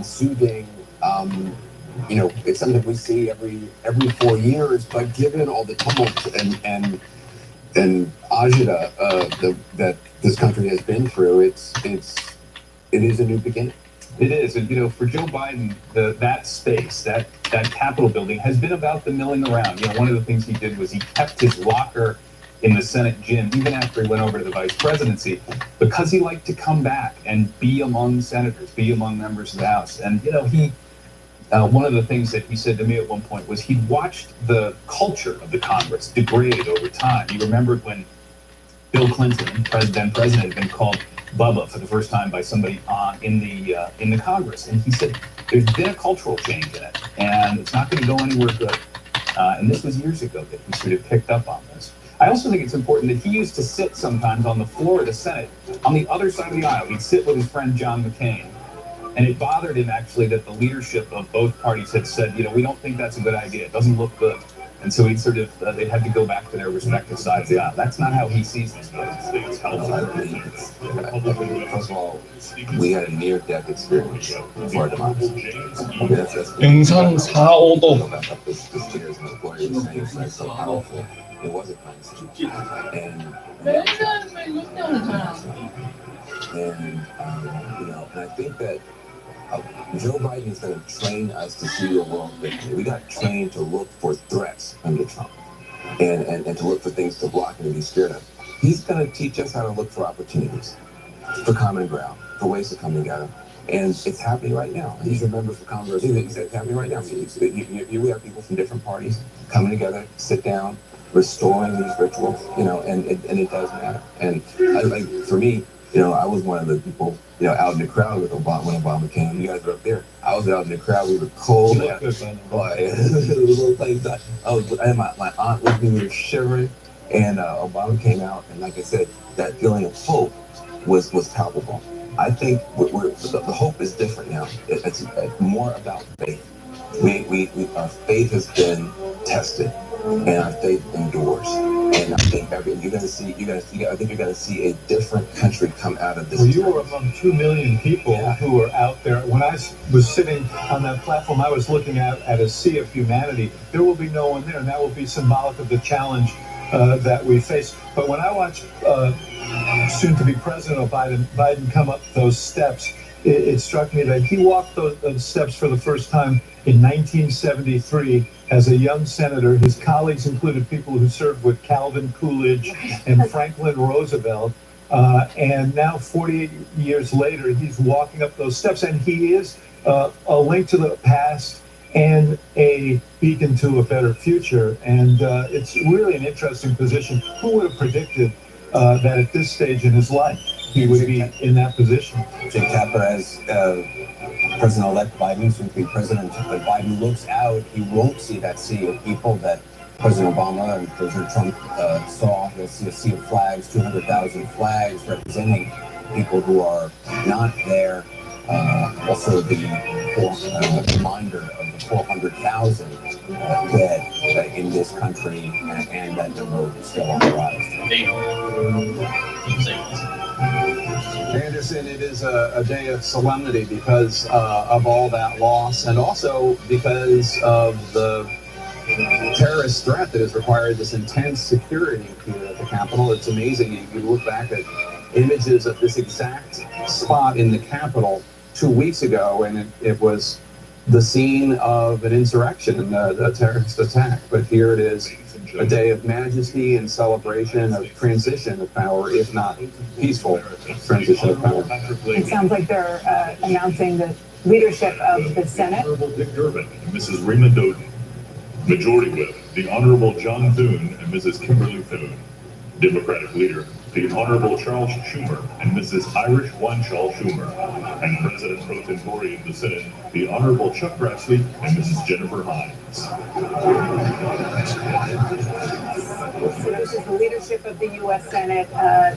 and soothing. It's something we see every 4 years. But given all the tumult and agita that this country has been through, it is a new beginning. It is, and for Joe Biden, that space, that Capitol building, has been about the milling around. One of the things he did was he kept his locker in the Senate gym, even after he went over to the vice presidency, because he liked to come back and be among senators, be among members of the House. And one of the things that he said to me at one point was he'd watched the culture of the Congress degrade over time. He remembered when Bill Clinton, then president, had been called Bubba for the first time by somebody in the Congress, and he said there's been a cultural change in it, and it's not going to go anywhere good. And this was years ago that he sort of picked up on this. I also think it's important that he used to sit sometimes on the floor of the Senate on the other side of the aisle. He'd sit with his friend John McCain, and it bothered him actually that the leadership of both parties had said, we don't think that's a good idea. It doesn't look good. And so they had to go back to their respective sides of the aisle. That's not how he sees this place. First of all, we had a near-death experience for our democracy. 응상 4호도 so powerful. It wasn't nice. And I think that Joe Biden is going to train us to see the world differently. We got trained to look for threats under Trump and to look for things to block and to be scared of. He's going to teach us how to look for opportunities, for common ground, for ways to come together. And it's happening right now. These are members of Congress. It's happening right now. We have people from different parties coming together, sit down, restoring these rituals, and it does matter. And for me, I was one of the people, out in the crowd with Obama when Obama came. You guys were up there. I was out in the crowd. We were cold. I had my aunt with me. We were shivering. And Obama came out. And like I said, that feeling of hope was palpable. I think the hope is different now. It's more about faith. Our faith has been tested, and our faith endures. And I think you're going to see. I think you're going to see a different country come out of this. Well, you were among 2 million people who were out there. When I was sitting on that platform, I was looking at a sea of humanity. There will be no one there, and that will be symbolic of the challenge that we face. But when I watched soon-to-be President Biden come up those steps, it struck me that he walked those steps for the first time in 1973 as a young senator. His colleagues included people who served with Calvin Coolidge and Franklin Roosevelt. And now, 48 years later, he's walking up those steps, and he is a link to the past and a beacon to a better future. And it's really an interesting position. Who would have predicted that at this stage in his life he would be in that position? Jake Tapper, as President-elect Biden, soon to be President Biden, looks out, he won't see that sea of people that President Obama and President Trump saw. He'll see a sea of flags, 200,000 flags representing people who are not there. Also the reminder of the 400,000 dead in this country, and that the road is still on the rise. Anderson, it is a day of solemnity because of all that loss, and also because of the terrorist threat that has required this intense security here at the Capitol. It's amazing. You look back at images of this exact spot in the Capitol 2 weeks ago, and it was the scene of an insurrection and a terrorist attack. But here it is, a day of majesty and celebration of transition of power, if not peaceful transition of power. It sounds like they're announcing the leadership of the Senate. Honorable Dick Durbin and Mrs. Rena Doden. Majority Whip, the Honorable John Thune and Mrs. Kimberly Thune. Democratic Leader, the Honorable Charles Schumer and Mrs. Irish Wanchall Schumer. And President Pro Tempore of the Senate, the Honorable Chuck Grassley and Mrs. Jennifer Hines. So this is the leadership of the U.S. Senate,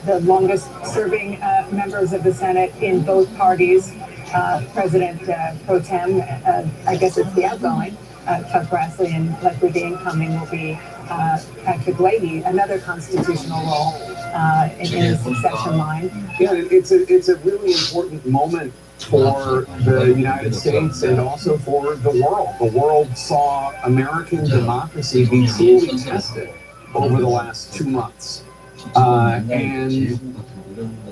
the longest-serving members of the Senate in both parties. President Pro Tem, I guess it's the outgoing, Chuck Grassley, and likely the incoming will be Patrick Leahy, another constitutional role in the succession line. Yeah, it's a really important moment for the United States and also for the world. The world saw American democracy be truly tested over the last 2 months. And,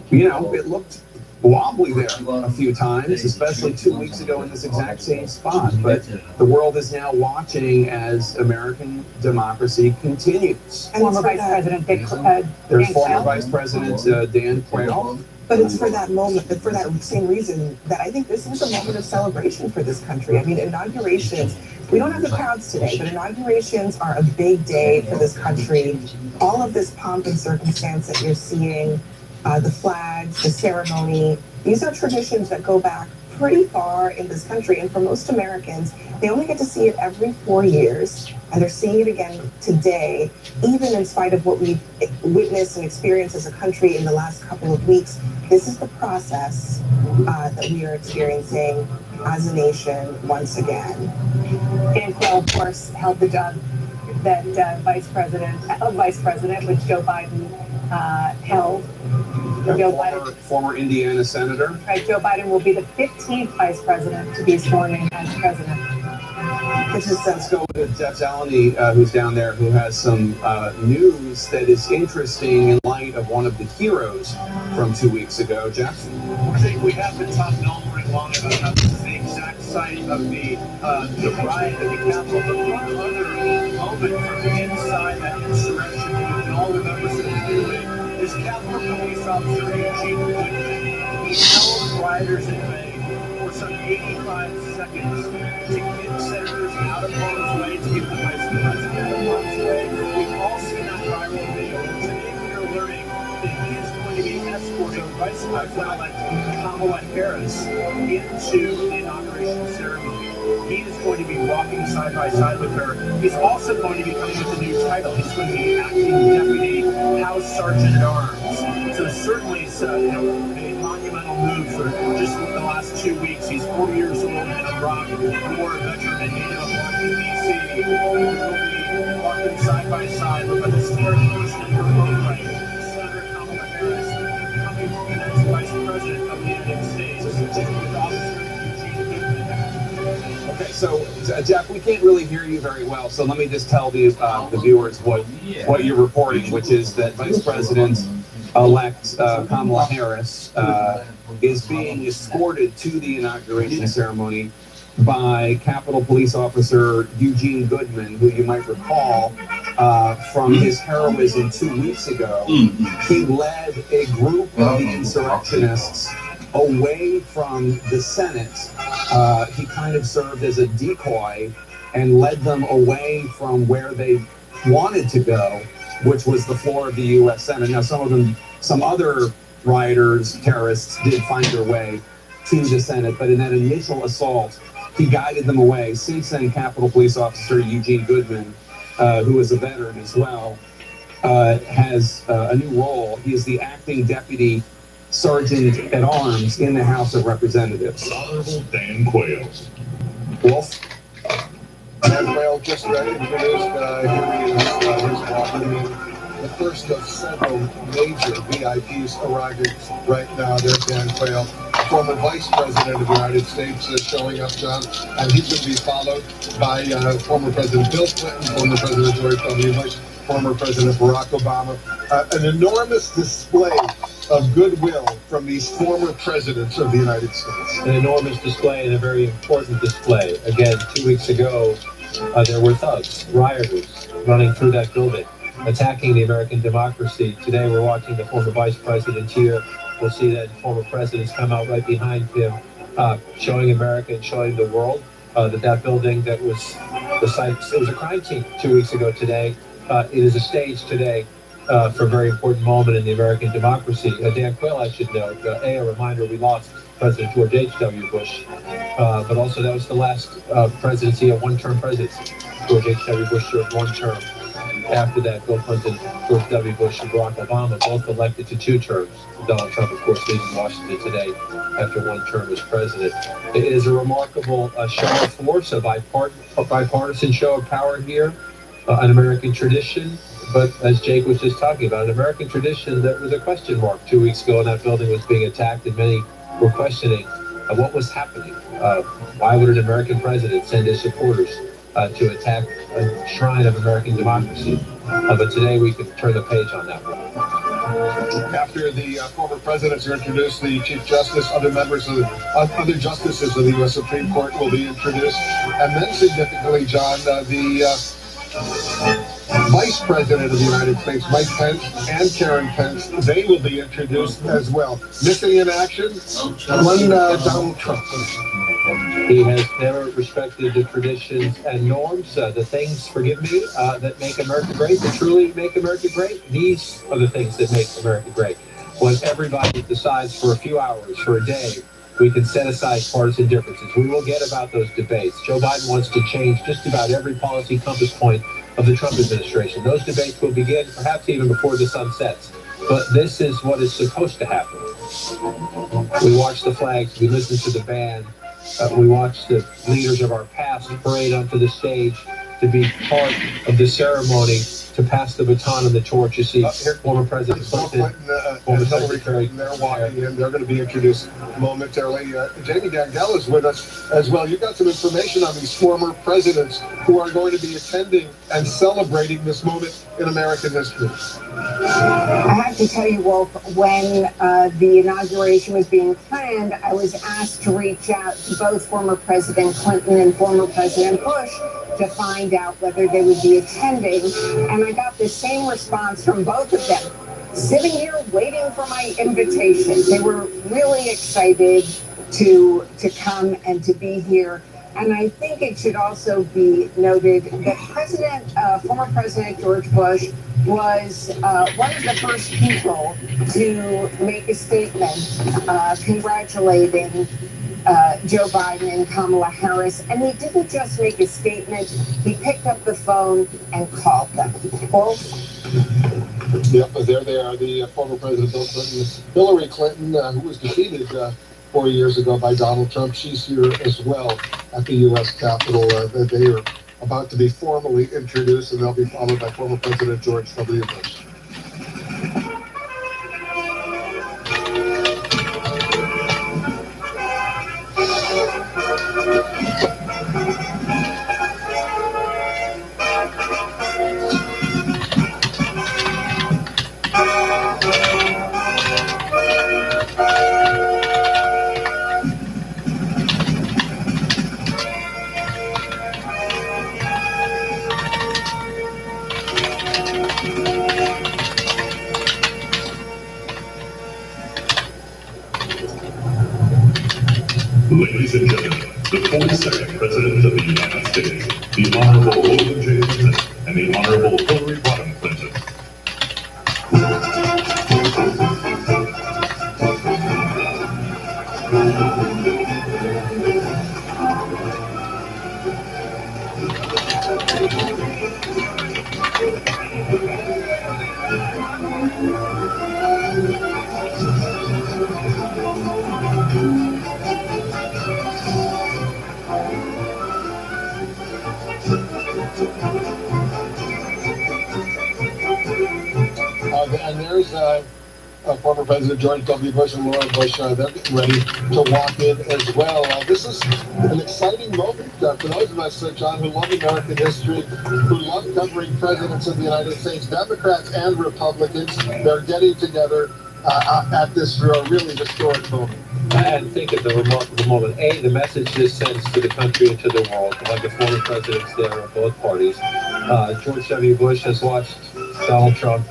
you know, it looked wobbly there a few times, especially 2 weeks ago in this exact same spot. But the world is now watching as American democracy continues. And former Vice President There's former Vice President Dan Quayle. But it's for that moment, for that same reason that I think this is a moment of celebration for this country. I mean, inaugurations, we don't have the crowds today, but inaugurations are a big day for this country. All of this pomp and circumstance that you're seeing, the flags, the ceremony, these are traditions that go back pretty far in this country. And for most Americans, they only get to see it every 4 years. And they're seeing it again today, even in spite of what we've witnessed and experienced as a country in the last couple of weeks. This is the process that we are experiencing as a nation once again. Dan Quayle, of course, held the job that Vice President, which Joe Biden held. Former Indiana senator. Right, Joe Biden will be the 15th vice president to be sworn in as president. Let's go with Jeff Zeleny, who's down there, who has some news that is interesting in light of one of the heroes from 2 weeks ago. Jeff? I think we haven't talked very long about this is the exact site of the riot at the Capitol. But one other moment from the inside that insurrection we can all remember so clearly is Capitol Police Officer Eugene Goodman. He held rioters at bay for some 85 seconds to get senators out of harm's way, to get the vice president out of harm's way. We've all seen that viral video. Today we are learning that he is going to be escorting Vice President-elect Kamala Harris into the inauguration ceremony. He is going to be walking side by side with her. He's also going to be coming with a new title. He's going to be acting Deputy House Sergeant at Arms. So certainly it's a monumental move for just the last 2 weeks. He's 40 years old and a Iraq War veteran and native of Washington, D.C. He will be walking side by side with a historic person in her own right, Senator Kamala Harris, becoming the next Vice President of the United States with Officer Eugene Goodman. Okay, so Jeff, we can't really hear you very well, so let me just tell the viewers what you're reporting, which is that Vice President-elect Kamala Harris is being escorted to the inauguration ceremony by Capitol Police Officer Eugene Goodman, who you might recall from his heroism 2 weeks ago. He led a group of the insurrectionists away from the Senate. He kind of served as a decoy and led them away from where they wanted to go, which was the floor of the U.S. Senate. Now, some other rioters, terrorists, did find their way to the Senate, but in that initial assault, he guided them away. Since then, Capitol Police Officer Eugene Goodman, who is a veteran as well, has a new role. He is the acting Deputy Sergeant at Arms in the House of Representatives. Honorable Dan Quayle. Wolf? Dan Quayle, just ready for this. Here he is walking. The first of several major VIPs arriving right now. There's Dan Quayle, former Vice President of the United States, showing up, John. And he's going to be followed by former President Bill Clinton, former President George W. Bush, former President Barack Obama. An enormous display of goodwill from these former presidents of the United States. An enormous display and a very important display. Again, 2 weeks ago, there were thugs, rioters, running through that building, attacking the American democracy. Today, we're watching the former vice president here. We'll see that former presidents come out right behind him, showing America and showing the world that building that was the site, it was a crime scene 2 weeks ago today. It is a stage today for a very important moment in the American democracy. Dan Quayle, I should note, a reminder, we lost President George H.W. Bush, but also that was the last presidency, a one-term presidency. George H.W. Bush served one term. After that, Bill Clinton, George W. Bush, and Barack Obama both elected to 2 terms. Donald Trump, of course, leaving Washington today after 1 term as president. It is a remarkable show of force, a bipartisan show of power here, an American tradition. But as Jake was just talking about, an American tradition that was a question mark 2 weeks ago when that building was being attacked, and many were questioning what was happening. Why would an American president send his supporters to attack a shrine of American democracy? But today we can turn the page on that one. After the former presidents are introduced, the Chief Justice, other other justices of the U.S. Supreme Court will be introduced, and then significantly, John, the Vice President of the United States, Mike Pence, and Karen Pence, they will be introduced as well. Missing in action, one Donald Trump. He has never respected the traditions and norms, the things, forgive me, that make America great, that truly make America great. These are the things that make America great. When everybody decides for a few hours, for a day, we can set aside partisan differences. We will get about those debates. Joe Biden wants to change just about every policy compass point of the Trump administration. Those debates will begin perhaps even before the sun sets. But this is what is supposed to happen. We watch the flags, we listen to the band, we watch the leaders of our past parade onto the stage to be part of the ceremony to pass the baton and the torch. You see, former President Clinton, former Hillary Clinton, they're walking in. They're going to be introduced momentarily. Jamie Gangel is with us as well. You got some information on these former presidents who are going to be attending and celebrating this moment in American history. I have to tell you, Wolf, when the inauguration was being planned, I was asked to reach out to both former President Clinton and former President Bush to find out whether they would be attending, and I got the same response from both of them. Sitting here waiting for my invitation. They were really excited to come and to be here. And I think it should also be noted that former President George Bush was one of the first people to make a statement congratulating Joe Biden and Kamala Harris. And he didn't just make a statement, he picked up the phone and called them. Wolf? Yep, there they are, the former President Bill Clinton. Hillary Clinton, who was defeated 4 years ago by Donald Trump, she's here as well at the U.S. Capitol. They are about to be formally introduced, and they'll be followed by former President George W. Bush. Ladies and gentlemen, the 42nd President of the United States, the Honorable William J. Clinton, and the Honorable Hillary Rodham Clinton. And there's former President George W. Bush and Laura Bush. They're getting ready to walk in as well. This is an exciting moment for those of us, John, who love American history, who love covering presidents of the United States, Democrats and Republicans. They're getting together at this really historic moment. And think of the remarkable moment. A, the message this sends to the country and to the world, like the former presidents there of both parties. George W. Bush has watched Donald Trump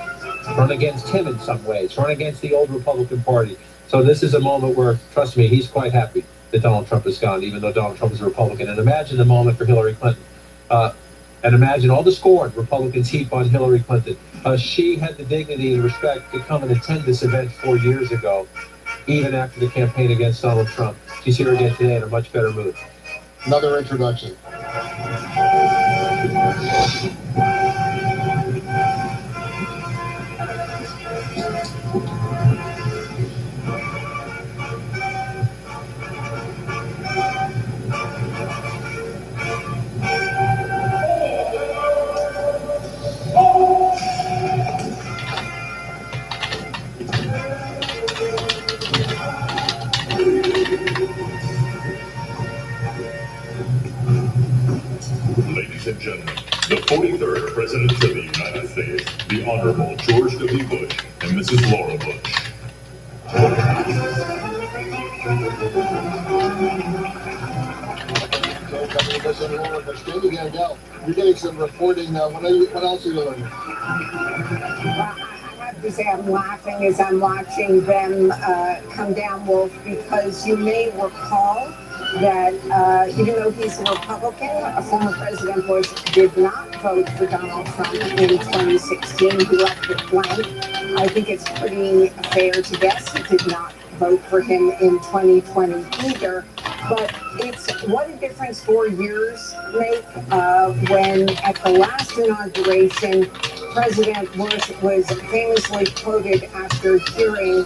run against him in some ways, run against the old Republican Party. So this is a moment where, trust me, he's quite happy that Donald Trump is gone, even though Donald Trump is a Republican. And imagine the moment for Hillary Clinton. And imagine all the scorn Republicans heap on Hillary Clinton. She had the dignity and respect to come and attend this event 4 years ago, even after the campaign against Donald Trump. She's here again today in a much better mood. Another introduction. Ladies and gentlemen, the 43rd President of the United States, the Honorable George W. Bush and Mrs. Laura Bush. You're getting some reporting now. What else are you learning? I have to say I'm laughing as I'm watching them come down, Wolf, because you may recall that even though he's a Republican, former President Bush did not vote for Donald Trump in 2016. He left it blank. I think it's pretty fair to guess he did not vote for him in 2020 either. But it's what a difference 4 years make when at the last inauguration, President Bush was famously quoted after hearing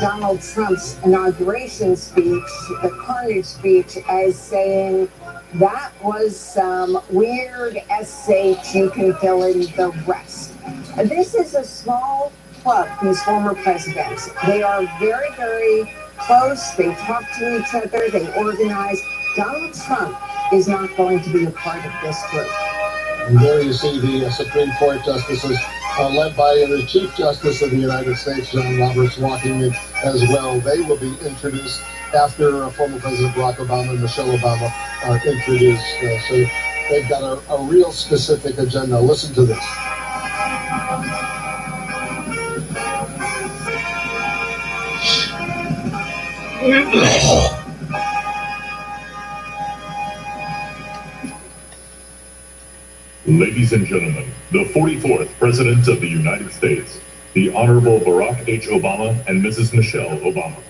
Donald Trump's inauguration speech, the Carnage speech, as saying, that was some weird SH, you can fill in the rest. This is a small club, these former presidents. They are very, very close. They talk to each other. They organize. Donald Trump is not going to be a part of this group. And there you see the Supreme Court justices led by the Chief Justice of the United States, John Roberts, walking in as well. They will be introduced after former President Barack Obama and Michelle Obama are introduced. So they've got a real specific agenda. Listen to this. Ladies and gentlemen, the 44th President of the United States, the Honorable Barack H. Obama and Mrs. Michelle Obama.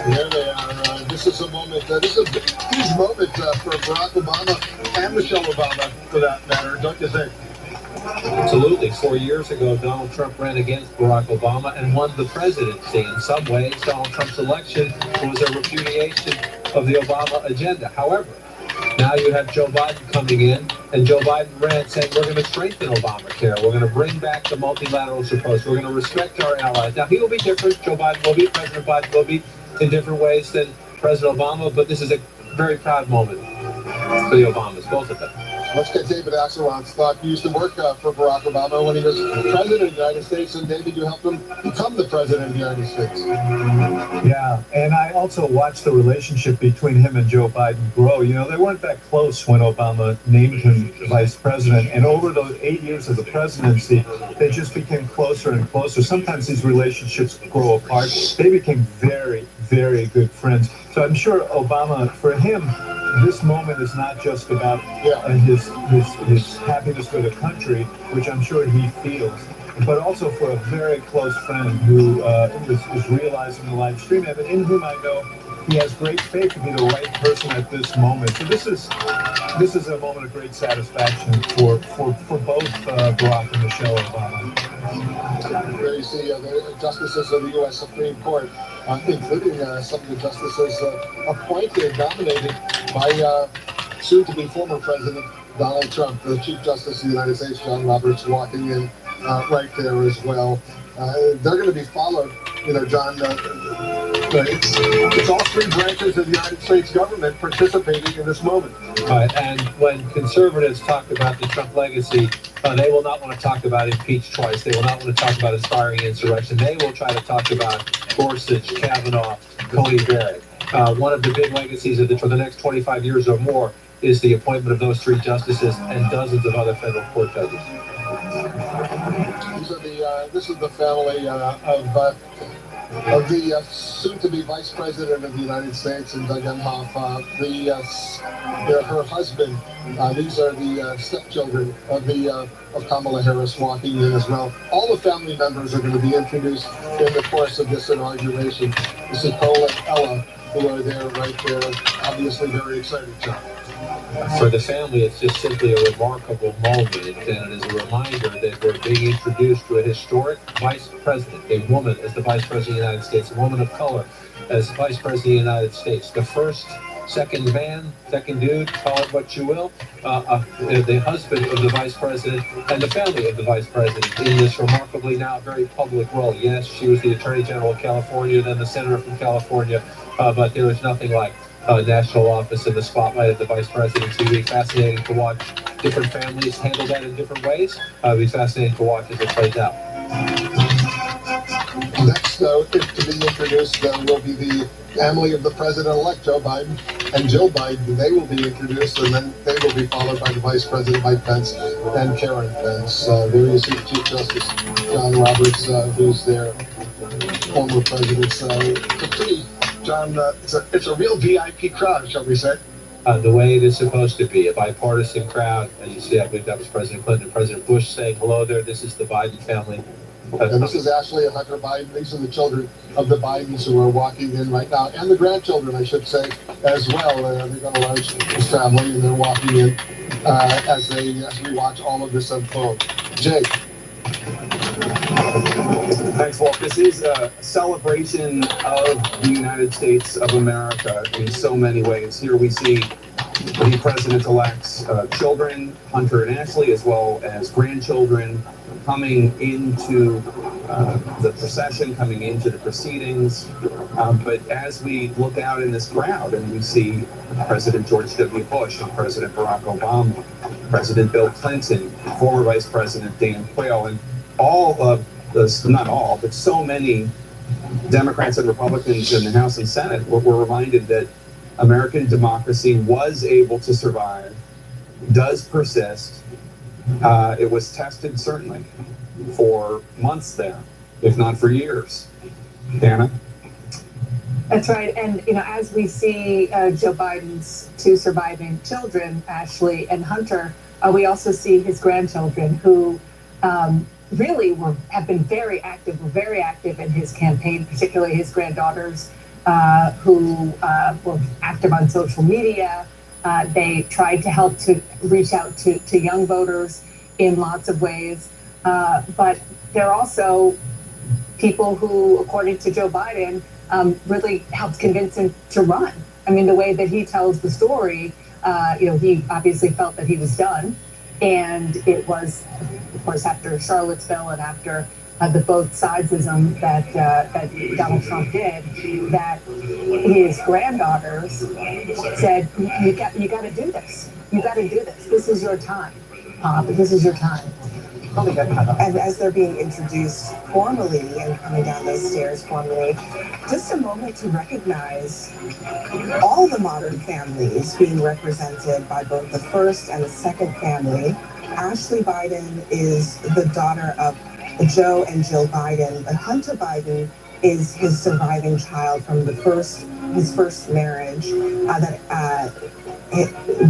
There they are. This is a moment, this is a huge moment for Barack Obama and Michelle Obama, for that matter, don't you think? Absolutely. 4 years ago, Donald Trump ran against Barack Obama and won the presidency. In some ways, Donald Trump's election was a repudiation of the Obama agenda. However, now you have Joe Biden coming in, and Joe Biden ran saying, we're going to strengthen Obamacare. We're going to bring back the multilateral approach. We're going to respect our allies. Now, he will be different. Joe Biden will be, President Biden will be in different ways than President Obama, but this is a very proud moment for the Obamas, both of them. Let's get David Axelrod's thought. He used to work for Barack Obama when he was president of the United States, and David, you helped him become the president of the United States. Yeah, and I also watched the relationship between him and Joe Biden grow. You know, they weren't that close when Obama named him vice president, and over those 8 years of the presidency, they just became closer and closer. Sometimes these relationships grow apart. They became very, very good friends. So I'm sure Obama, for him, this moment is not just about his happiness for the country, which I'm sure he feels, but also for a very close friend who is realizing the live stream and in whom I know he has great faith to be the right person at this moment. So this is a moment of great satisfaction for both Barack and Michelle Obama. There you see the justices of the U.S. Supreme Court, including some of the justices appointed, nominated by soon-to-be former President Donald Trump. The Chief Justice of the United States, John Roberts, walking in right there as well. They're going to be followed, you know, John, it's all three branches of the United States government participating in this moment. And when conservatives talk about the Trump legacy, they will not want to talk about impeach twice. They will not want to talk about inspiring insurrection. They will try to talk about Gorsuch, Kavanaugh, Coney Barrett. One of the big legacies for the next 25 years or more is the appointment of those three justices and dozens of other federal court judges. This is the family of the soon-to-be Vice President of the United States, and Doug Emhoff, her husband. These are the stepchildren of Kamala Harris walking in as well. All the family members are going to be introduced in the course of this inauguration. This is Cole and Ella, who are there right there, obviously very excited, John. For the family, it's just simply a remarkable moment, and it is a reminder that we're being introduced to a historic vice president, a woman as the vice president of the United States, a woman of color as vice president of the United States, the first second man, second dude, call it what you will, the husband of the vice president and the family of the vice president in this remarkably now very public role. Yes, she was the Attorney General of California, then the Senator from California, but there is nothing like national office in the spotlight of the vice presidency. It'll be fascinating to watch different families handle that in different ways. It'll be fascinating to watch as it plays out. Next, to be introduced will be the family of the president-elect, Joe Biden and Jill Biden. They will be introduced, and then they will be followed by the Vice President Mike Pence and Karen Pence. There is Chief Justice John Roberts, who's their former president. John, it's a real VIP crowd, shall we say? The way it is supposed to be, a bipartisan crowd. As you see, I believe that was President Clinton and President Bush saying hello there. This is the Biden family. And this is Ashley and Hunter Biden. These are the children of the Bidens who are walking in right now, and the grandchildren, I should say, as well. They've got a large family, and they're walking in as we watch all of this unfold. Jake. Thanks, Walt. This is a celebration of the United States of America in so many ways. Here we see the president-elect's children, Hunter and Ashley, as well as grandchildren, coming into the procession, coming into the proceedings. But as we look out in this crowd and we see President George W. Bush and President Barack Obama, President Bill Clinton, former Vice President Dan Quayle, and all of the, not all, but so many Democrats and Republicans in the House and Senate were reminded that American democracy was able to survive, does persist. It was tested, certainly, for months there, if not for years. Dana? That's right. And, you know, as we see Joe Biden's two surviving children, Ashley and Hunter, we also see his grandchildren who really have been very active in his campaign, particularly his granddaughters who were active on social media. They tried to help to reach out to young voters in lots of ways. But they're also people who, according to Joe Biden, really helped convince him to run. I mean, the way that he tells the story, he obviously felt that he was done. And it was, of course, after Charlottesville and after the both sidesism that Donald Trump did, that his granddaughters said, you got to do this. You got to do this. This is your time. This is your time. And as they're being introduced formally and coming down those stairs formally, just a moment to recognize all the modern families being represented by both the first and the second family. Ashley Biden is the daughter of Joe and Jill Biden, but Hunter Biden is his surviving child from his first marriage.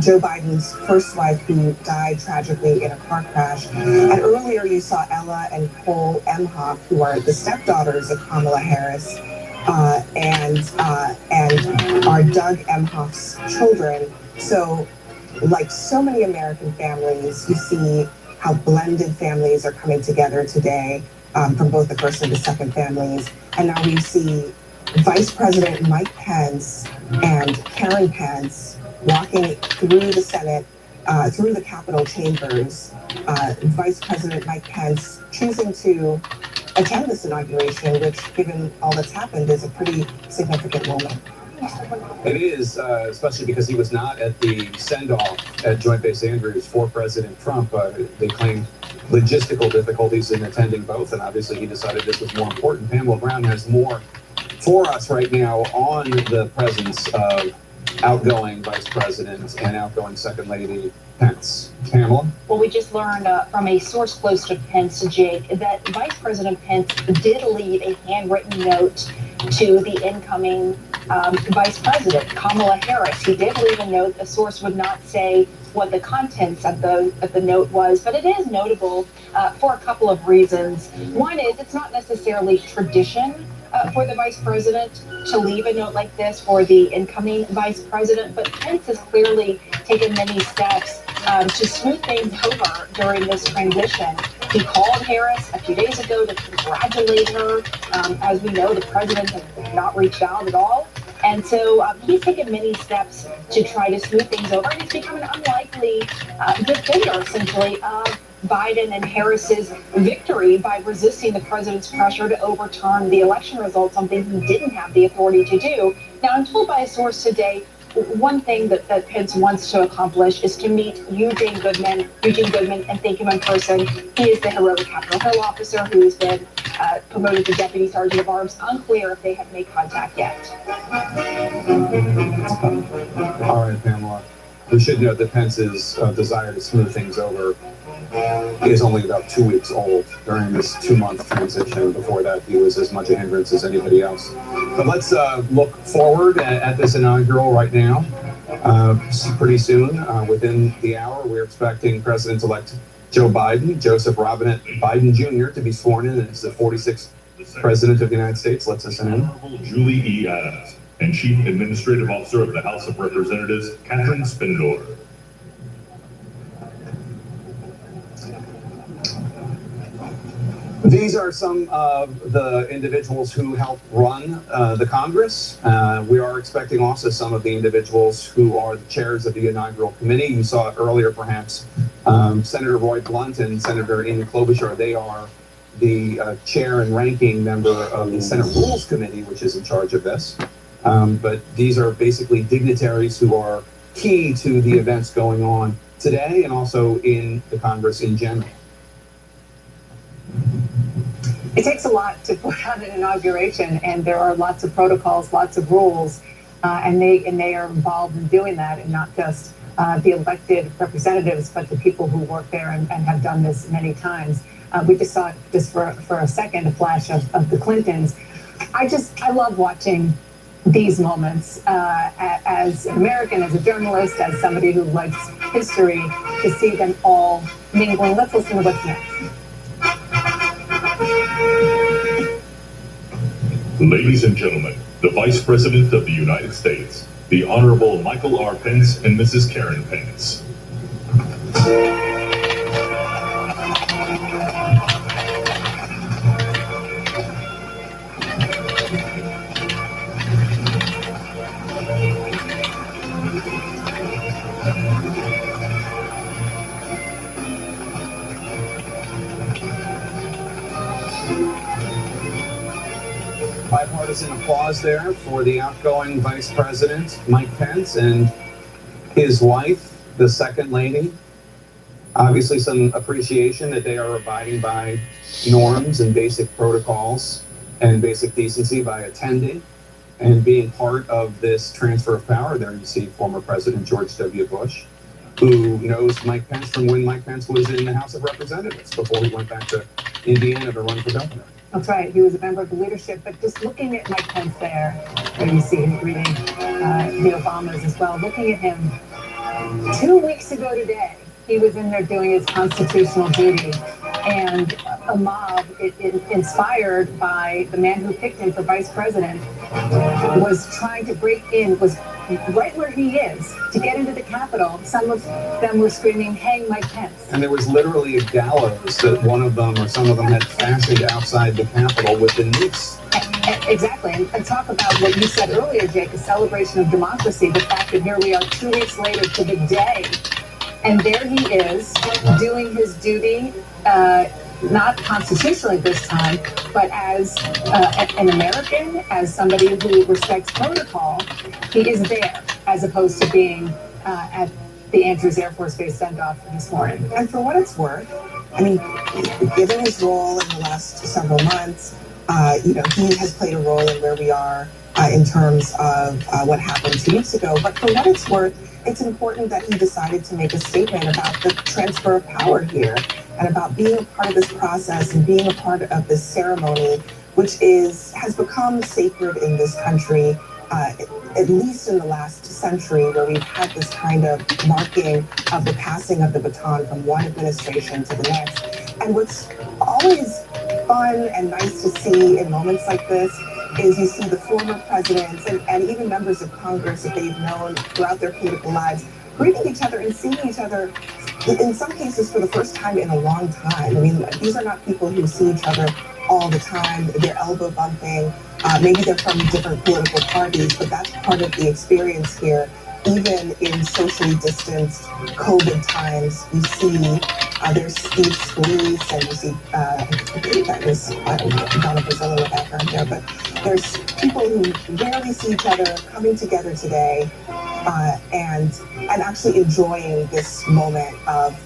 Joe Biden's first wife, who died tragically in a car crash. And earlier you saw Ella and Cole Emhoff, who are the stepdaughters of Kamala Harris, and are Doug Emhoff's children. So, like so many American families, you see how blended families are coming together today from both the first and the second families. And now we see Vice President Mike Pence and Karen Pence walking through the Senate, through the Capitol chambers. Vice President Mike Pence choosing to attend this inauguration, which, given all that's happened, is a pretty significant moment. It is, especially because he was not at the send-off at Joint Base Andrews for President Trump. They claimed logistical difficulties in attending both, and obviously he decided this was more important. Pamela Brown has more for us right now on the presence of outgoing Vice President and outgoing Second Lady Pence. Pamela? Well, we just learned from a source close to Pence, Jake, that Vice President Pence did leave a handwritten note to the incoming Vice President, Kamala Harris. He did leave a note. The source would not say what the contents of the note was, but it is notable for a couple of reasons. One is it's not necessarily tradition for the Vice President to leave a note like this for the incoming Vice President, but Pence has clearly taken many steps to smooth things over during this transition. He called Harris a few days ago to congratulate her. As we know, the president has not reached out at all. And so he's taken many steps to try to smooth things over, and it's become an unlikely defender, essentially, of Biden and Harris's victory by resisting the president's pressure to overturn the election results, something he didn't have the authority to do. Now, I'm told by a source today, one thing that Pence wants to accomplish is to meet Eugene Goodman, and thank him in person. He is the heroic Capitol Hill officer who has been promoted to Deputy Sergeant of Arms. Unclear if they have made contact yet. All right, Pamela. We should note that Pence's desire to smooth things over is only about 2 weeks old during this 2-month transition. Before that, he was as much a hindrance as anybody else. But let's look forward at this inaugural right now. Pretty soon, within the hour, we're expecting President-elect Joe Biden, Joseph Robinette Biden Jr., to be sworn in as the 46th President of the United States. Let's listen in. Honorable Julie E. Adams and Chief Administrative Officer of the House of Representatives, Catherine Spindor. These are some of the individuals who helped run the Congress. We are expecting also some of the individuals who are the chairs of the inaugural committee. You saw it earlier, perhaps. Senator Roy Blunt and Senator Amy Klobuchar, they are the chair and ranking member of the Senate Rules Committee, which is in charge of this. But these are basically dignitaries who are key to the events going on today and also in the Congress in general. It takes a lot to put on an inauguration, and there are lots of protocols, lots of rules, and they are involved in doing that, and not just the elected representatives, but the people who work there and have done this many times. We just saw it just for a second, a flash of the Clintons. I love watching these moments as an American, as a journalist, as somebody who likes history, to see them all mingling. Let's listen to what's next. Ladies and gentlemen, the Vice President of the United States, the Honorable Michael R. Pence and Mrs. Karen Pence. Bipartisan applause there for the outgoing Vice President, Mike Pence, and his wife, the Second Lady. Obviously, some appreciation that they are abiding by norms and basic protocols and basic decency by attending and being part of this transfer of power. There you see former President George W. Bush, who knows Mike Pence from when Mike Pence was in the House of Representatives before he went back to Indiana to run for governor. That's right. He was a member of the leadership, but just looking at Mike Pence there you see him greeting the Obamas as well. Looking at him 2 weeks ago today, he was in there doing his constitutional duty, and a mob, inspired by the man who picked him for vice president, was trying to break in, was right where he is, to get into the Capitol. Some of them were screaming, "Hang Mike Pence." And there was literally a gallows that one of them or some of them had fashioned outside the Capitol with the noose. Exactly. And talk about what you said earlier, Jake, a celebration of democracy, the fact that here we are 2 weeks later to the day, and there he is doing his duty, not constitutionally this time, but as an American, as somebody who respects protocol. He is there, as opposed to being at the Andrews Air Force Base send-off this morning. And for what it's worth, I mean, given his role in the last several months, he has played a role in where we are in terms of what happened 2 weeks ago. But for what it's worth, it's important that he decided to make a statement about the transfer of power here and about being a part of this process and being a part of this ceremony, which has become sacred in this country, at least in the last century, where we've had this kind of marking of the passing of the baton from one administration to the next. And what's always fun and nice to see in moments like this is you see the former presidents and even members of Congress that they've known throughout their political lives greeting each other and seeing each other, in some cases for the first time in a long time. I mean, these are not people who see each other all the time. They're elbow bumping. Maybe they're from different political parties, but that's part of the experience here. Even in socially distanced COVID times, you see there's Steve Scalise, and you see, I believe that was Donna Brazil in the background there, but there's people who rarely see each other coming together today and actually enjoying this moment of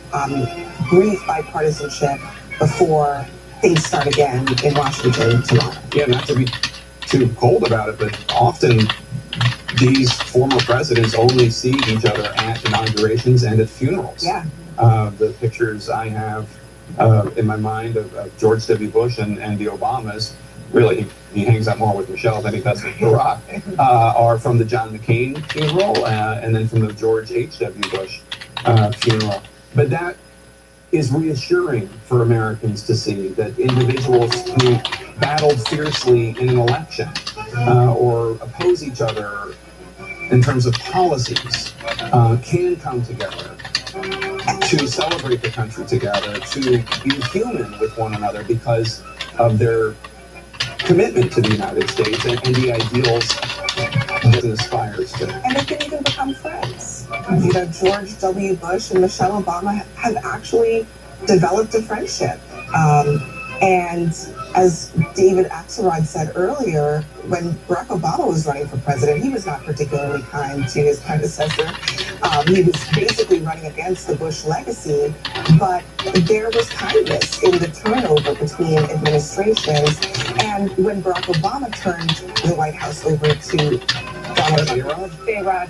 brief bipartisanship before things start again in Washington tomorrow. Yeah, not to be too cold about it, but often these former presidents only see each other at inaugurations and at funerals. Yeah. The pictures I have in my mind of George W. Bush and the Obamas, really, he hangs out more with Michelle than he does with Barack, are from the John McCain funeral and then from the George H.W. Bush funeral. But that is reassuring for Americans to see that individuals who battled fiercely in an election or oppose each other in terms of policies can come together to celebrate the country together, to be human with one another because of their commitment to the United States and the ideals that it aspires to. And they can even become friends. You know, George W. Bush and Michelle Obama have actually developed a friendship. And as David Axelrod said earlier, when Barack Obama was running for president, he was not particularly kind to his predecessor. He was basically running against the Bush legacy, but there was kindness in the turnover between administrations. And when Barack Obama turned the White House over to Donald Trump, A-Rod.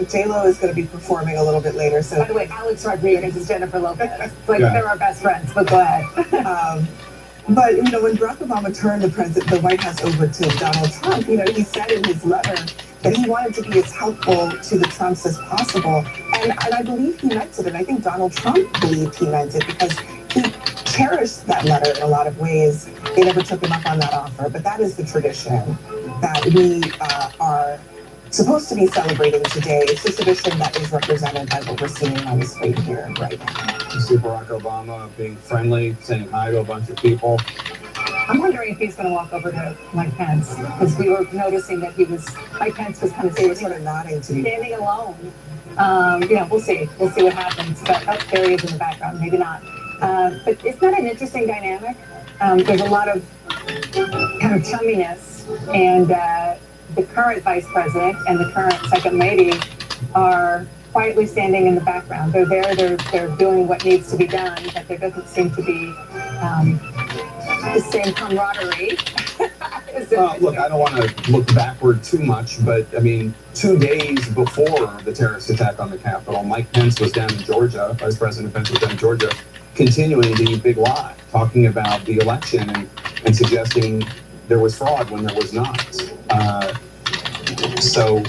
J-Lo is going to be performing a little bit later. So, by the way, Alex Rodriguez is Jennifer Lopez. They're our best friends, but go ahead. But, you know, when Barack Obama turned the White House over to Donald Trump, you know, he said in his letter that he wanted to be as helpful to the Trumps as possible. And I believe he meant it. And I think Donald Trump believed he meant it because he cherished that letter in a lot of ways. They never took him up on that offer. But that is the tradition that we are supposed to be celebrating today. It's a tradition that is represented by what we're seeing on the screen here right now. You see Barack Obama being friendly, saying hi to a bunch of people. I'm wondering if he's going to walk over to Mike Pence, because we were noticing that Mike Pence was kind of sort of nodding to me, standing alone. You know, we'll see what happens. But there he is in the background, maybe not. But isn't that an interesting dynamic? There's a lot of kind of chumminess, and the current vice president and the current second lady are quietly standing in the background. They're there, they're doing what needs to be done, but there doesn't seem to be the same camaraderie. Well, look, I don't want to look backward too much, but I mean, 2 days before the terrorist attack on the Capitol, Mike Pence was down in Georgia, Vice President Pence was down in Georgia, continuing the big lie, talking about the election and suggesting there was fraud when there was not. So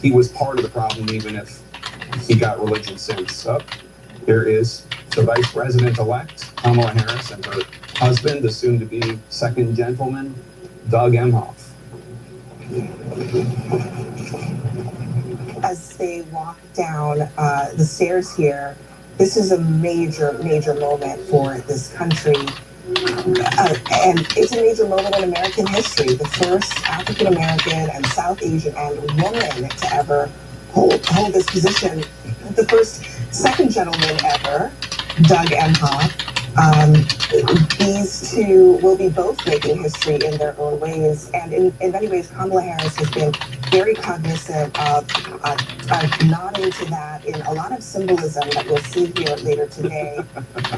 he was part of the problem, even if he got religion since. Here is the Vice President-elect, Kamala Harris, and her husband, the soon-to-be second gentleman, Doug Emhoff. As they walk down the stairs here, this is a major, major moment for this country. And it's a major moment in American history. The first African-American and South Asian and woman to ever hold this position. The first second gentleman ever, Doug Emhoff. These two will be both making history in their own ways. And in many ways, Kamala Harris has been very cognizant of nodding to that in a lot of symbolism that we'll see here later today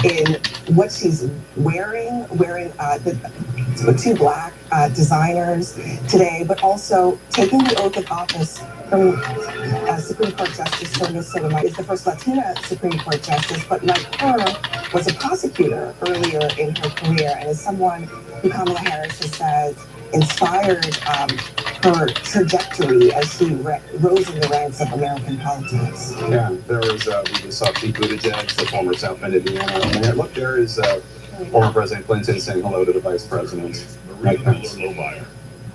in what she's wearing the two black designers today, but also taking the oath of office from Supreme Court Justice Sonia Sotomayor is the first Latina Supreme Court Justice, but like her, was a prosecutor earlier in her career and is someone who Kamala Harris has said inspired her trajectory as she rose in the ranks of American politics. Yeah, there was, we just saw Pete Buttigieg, the former South Bend, Indiana mayor. Look, there is former President Clinton saying hello to the Vice President, Mike Pence.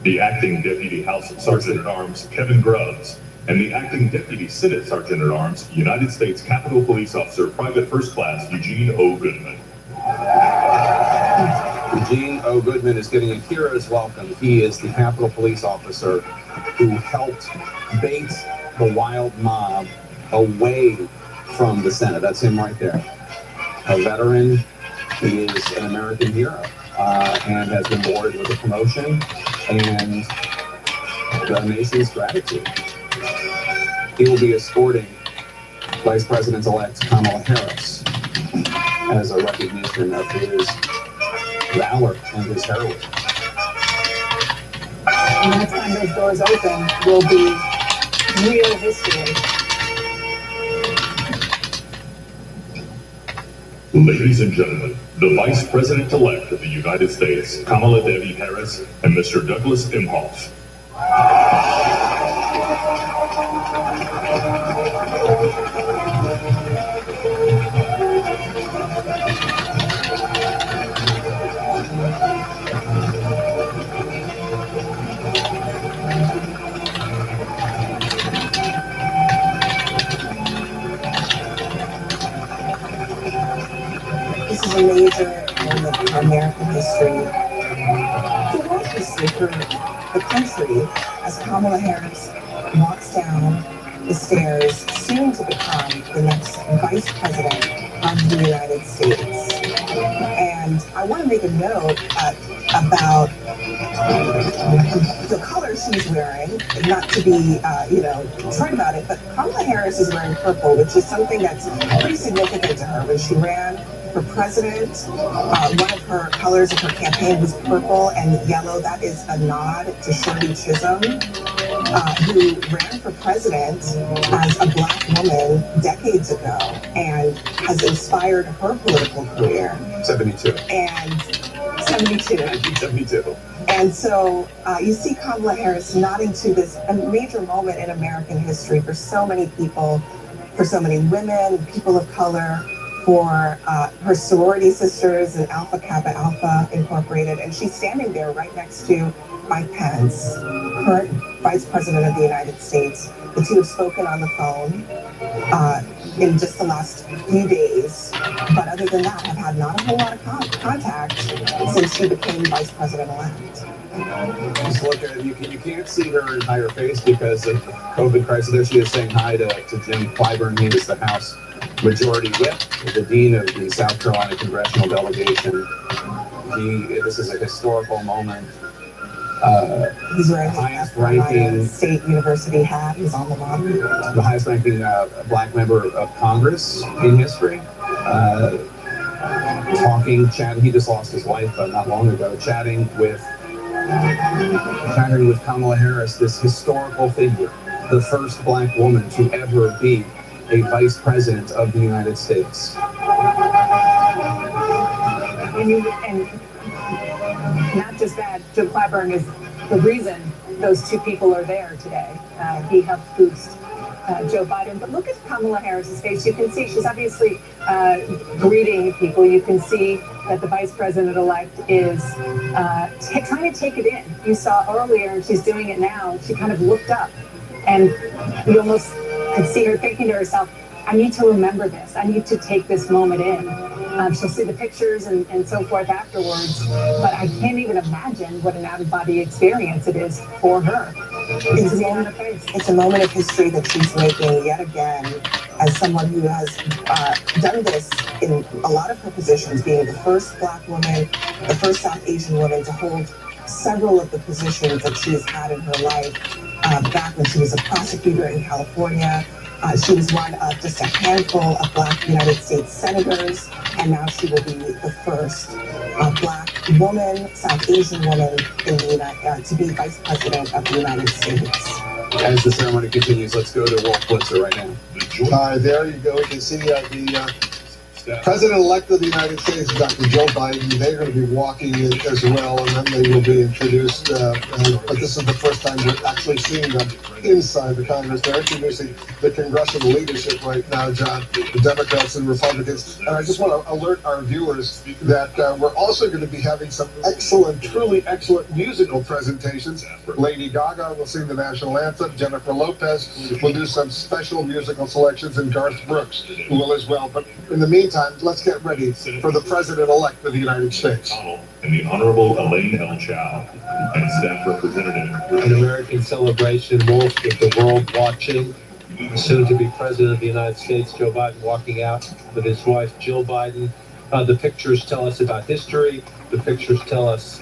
The acting Deputy House Sergeant-at-Arms, Kevin Grubbs, and the acting Deputy Senate Sergeant-at-Arms, United States Capitol Police Officer, Private First Class Eugene O. Goodman. Eugene O. Goodman is getting a hero's welcome. He is the Capitol Police officer who helped bait the wild mob away from the Senate. That's him right there. A veteran. He is an American hero and has been awarded with a promotion and the nation's gratitude. He will be escorting Vice President-elect Kamala Harris as a recognition of his valor and his heroism. And the next time those doors open will be real history. Ladies and gentlemen, the Vice President-elect of the United States, Kamala Devi Harris, and Mr. Douglas Imhoff. This is a major moment for American history, for world history, for the country, as Kamala Harris walks down the stairs, soon to become the next Vice President of the United States. And I want to make a note about the color she's wearing, not to be, trite about it, but Kamala Harris is wearing purple, which is something that's pretty significant to her. When she ran for president, one of her colors of her campaign was purple and yellow. That is a nod to Shirley Chisholm, who ran for president as a Black woman decades ago and has inspired her political career. 72. And 72. 1972. And so you see Kamala Harris nodding to this a major moment in American history for so many people, for so many women, people of color, for her sorority sisters in Alpha Kappa Alpha Incorporated. And she's standing there right next to Mike Pence, current Vice President of the United States. The two have spoken on the phone in just the last few days. But other than that, have had not a whole lot of contact since she became Vice President-elect. Just look at it. You can't see her entire face because of the COVID crisis. There she is saying hi to Jim Clyburn. He is the House Majority Whip, the Dean of the South Carolina Congressional Delegation. This is a historical moment. He's wearing the highest-ranking State University hat. He's on the bottom. The highest-ranking Black member of Congress in history. Chatting. He just lost his wife not long ago. Chatting with Kamala Harris, this historical figure, the first Black woman to ever be a Vice President of the United States. And not just that, Jim Clyburn is the reason those two people are there today. He helped boost Joe Biden. But look at Kamala Harris's face. You can see she's obviously greeting people. You can see that the Vice President-elect is trying to take it in. You saw earlier, and she's doing it now, she kind of looked up. And you almost could see her thinking to herself, I need to remember this. I need to take this moment in. She'll see the pictures and so forth afterwards, but I can't even imagine what an out-of-body experience it is for her. It's a moment of history that she's making yet again as someone who has done this in a lot of her positions, being the first Black woman, the first South Asian woman to hold several of the positions that she has had in her life. Back when she was a prosecutor in California, she was one of just a handful of Black United States senators, and now she will be the first Black woman, South Asian woman in the to be Vice President of the United States. As the ceremony continues, let's go to Wolf Blitzer right now. There you go. You can see the President-elect of the United States, Dr. Joe Biden. They're going to be walking in as well, and then they will be introduced. But this is the first time we're actually seeing them inside the Congress. They're introducing the congressional leadership right now, John, the Democrats and Republicans. And I just want to alert our viewers that we're also going to be having some excellent, truly excellent musical presentations. Lady Gaga will sing the national anthem. Jennifer Lopez will do some special musical selections, and Garth Brooks will as well. But in the meantime, meantime, let's get ready for the President-elect of the United States. And the Honorable Elaine L. Chao and Staff Representative. An American celebration, Wolf, with the world watching. Soon to be President of the United States, Joe Biden, walking out with his wife, Jill Biden. The pictures tell us about history. The pictures tell us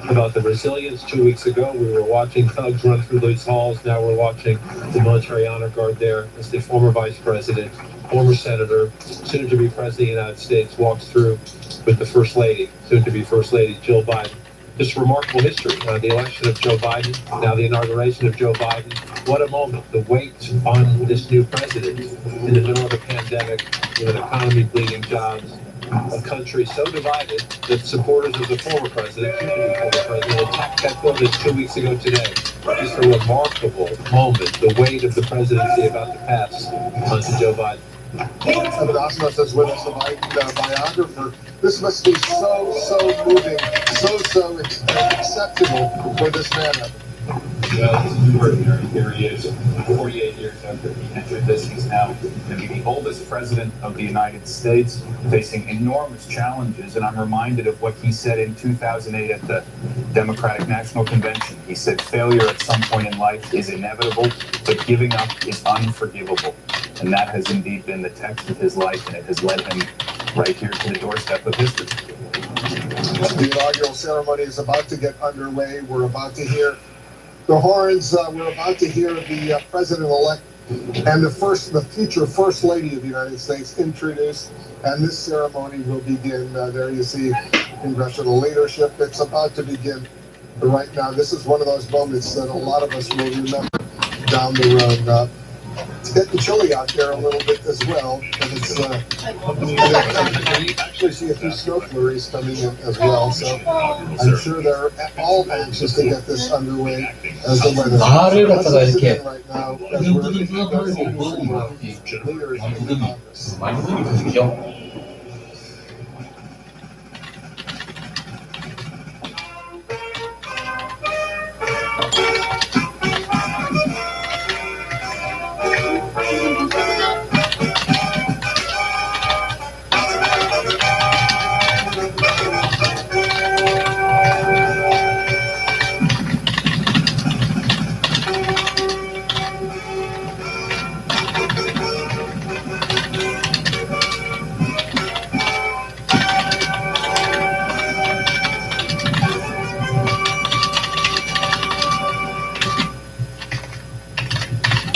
about the resilience. 2 weeks ago, we were watching thugs run through these halls. Now we're watching the military honor guard there as the former vice president, former senator, soon to be President of the United States, walks through with the First Lady, soon to be First Lady, Jill Biden. Just remarkable history. The election of Joe Biden, now the inauguration of Joe Biden. What a moment. The weight on this new president in the middle of a pandemic, with an economy bleeding jobs, a country so divided that supporters of the former president, attacked that building 2 weeks ago today. Just a remarkable moment. The weight of the presidency about to pass onto Joe Biden. Abdasmas is with us, the Biden biographer. This must be so moving, so exceptional for this man. Well, it's extraordinary. Here he is, 48 years after he entered this. He's now going to be the oldest president of the United States, facing enormous challenges. And I'm reminded of what he said in 2008 at the Democratic National Convention. He said, failure at some point in life is inevitable, but giving up is unforgivable. And that has indeed been the text of his life, and it has led him right here to the doorstep of history. The inaugural ceremony is about to get underway. We're about to hear the horns. We're about to hear the president-elect and the future First Lady of the United States introduced. And this ceremony will begin. There you see congressional leadership. It's about to begin right now. This is one of those moments that a lot of us will remember down the road. It's getting chilly out there a little bit as well, and it's you actually see a few snow flurries coming in as well. So I'm sure they're all anxious to get this underway as the weather. Let's listen in right now as we're leaders in Congress.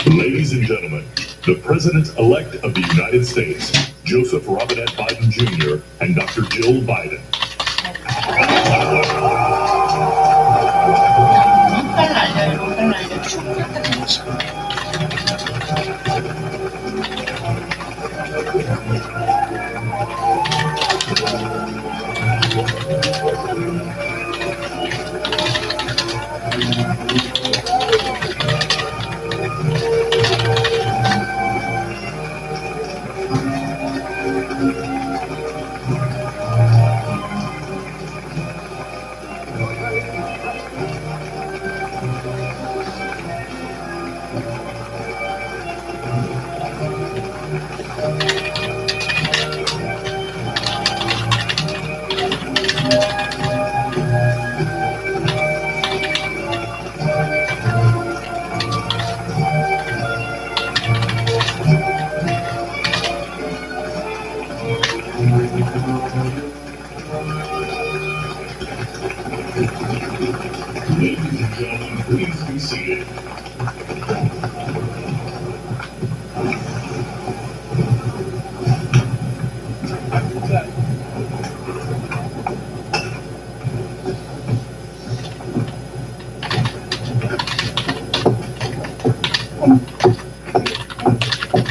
Ladies and gentlemen, the President-elect of the United States, Joseph Robinette Biden Jr. and Dr. Jill Biden. Ladies and gentlemen, please be seated.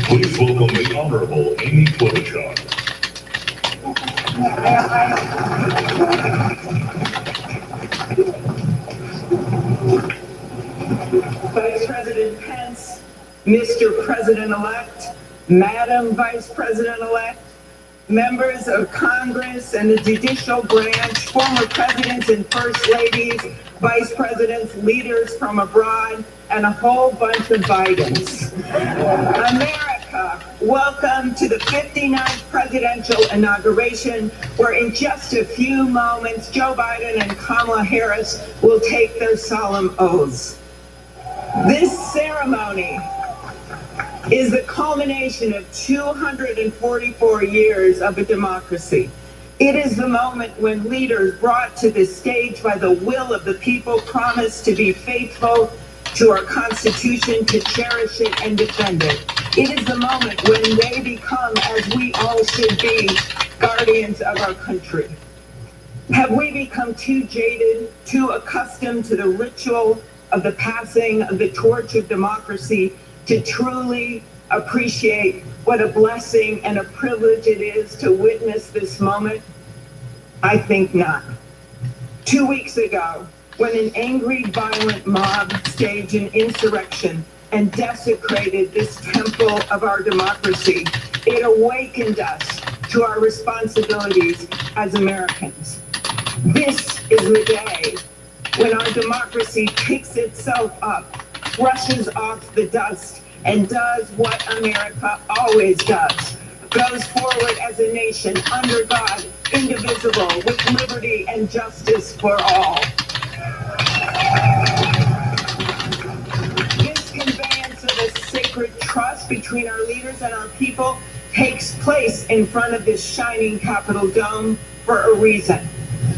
Please welcome the Honorable Amy Klobuchar. Vice President Pence, Mr. President-elect, Madam Vice President-elect, members of Congress and the judicial branch, former presidents and first ladies, vice presidents, leaders from abroad, and a whole bunch of Bidens. America, welcome to the 59th presidential inauguration, where in just a few moments, Joe Biden and Kamala Harris will take their solemn oaths. This ceremony is the culmination of 244 years of a democracy. It is the moment when leaders brought to this stage by the will of the people promise to be faithful to our Constitution, to cherish it and defend it. It is the moment when they become, as we all should be, guardians of our country. Have we become too jaded, too accustomed to the ritual of the passing of the torch of democracy to truly appreciate what a blessing and a privilege it is to witness this moment? I think not. 2 weeks ago, when an angry, violent mob staged an insurrection and desecrated this temple of our democracy, it awakened us to our responsibilities as Americans. This is the day when our democracy picks itself up, brushes off the dust, and does what America always does: goes forward as a nation under God, indivisible, with liberty and justice for all. This conveyance of a sacred trust between our leaders and our people takes place in front of this shining Capitol dome for a reason.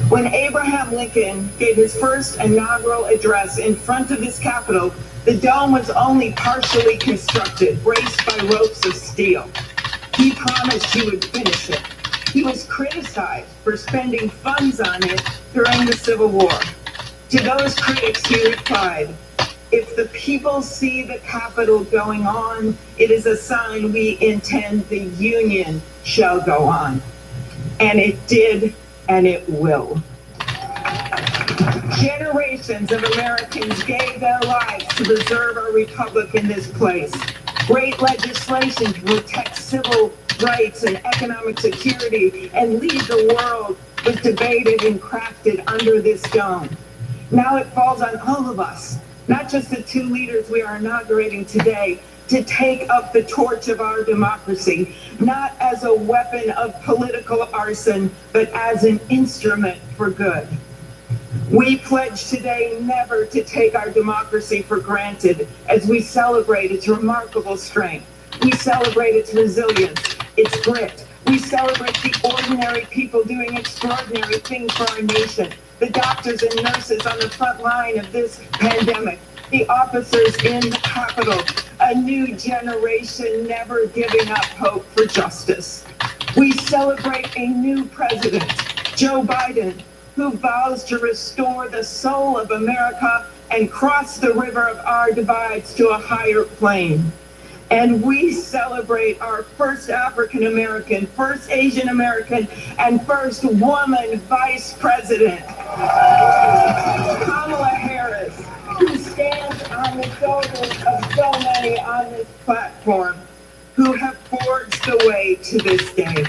When Abraham Lincoln gave his first inaugural address in front of this Capitol, the dome was only partially constructed, braced by ropes of steel. He promised he would finish it. He was criticized for spending funds on it during the Civil War. To those critics, he replied, "If the people see the Capitol going on, it is a sign we intend the Union shall go on." And it did, and it will. Generations of Americans gave their lives to preserve our republic in this place. Great legislation to protect civil rights and economic security and lead the world was debated and crafted under this dome. Now it falls on all of us, not just the two leaders we are inaugurating today, to take up the torch of our democracy, not as a weapon of political arson, but as an instrument for good. We pledge today never to take our democracy for granted as we celebrate its remarkable strength. We celebrate its resilience, its grit. We celebrate the ordinary people doing extraordinary things for our nation, the doctors and nurses on the front line of this pandemic, the officers in the Capitol, a new generation never giving up hope for justice. We celebrate a new president, Joe Biden, who vows to restore the soul of America and cross the river of our divides to a higher plane. And we celebrate our first African American, first Asian American, and first woman vice president, Kamala Harris, who stands on the shoulders of so many on this platform who have forged the way to this day.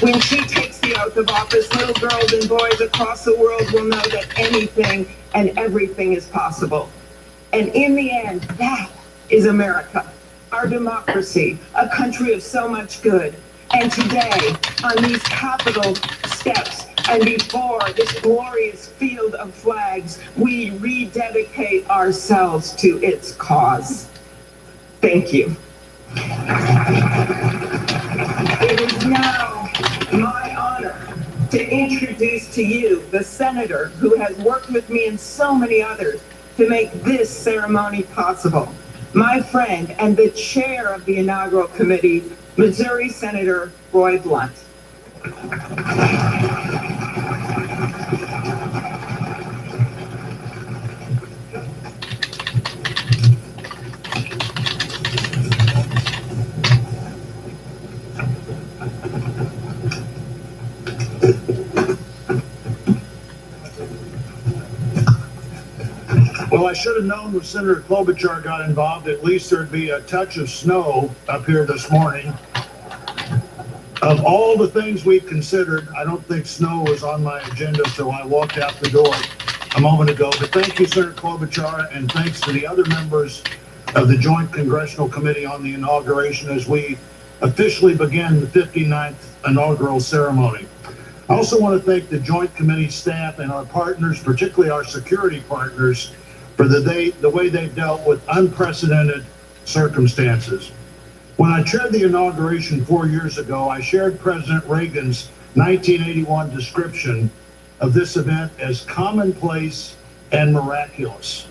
When she takes the oath of office, little girls and boys across the world will know that anything and everything is possible. And in the end, that is America, our democracy, a country of so much good. And today, on these Capitol steps and before this glorious field of flags, we rededicate ourselves to its cause. Thank you. It is now my honor to introduce to you the senator who has worked with me and so many others to make this ceremony possible. My friend and the chair of the inaugural committee, Missouri Senator Roy Blunt. Well, I should have known when Senator Klobuchar got involved, at least there'd be a touch of snow up here this morning. Of all the things we've considered, I don't think snow was on my agenda, so I walked out the door a moment ago. But thank you, Senator Klobuchar, and thanks to the other members of the Joint Congressional Committee on the Inauguration as we officially begin the 59th inaugural ceremony. I also want to thank the Joint Committee staff and our partners, particularly our security partners, for the way they've dealt with unprecedented circumstances. When I chaired the inauguration 4 years ago, I shared President Reagan's 1981 description of this event as commonplace and miraculous.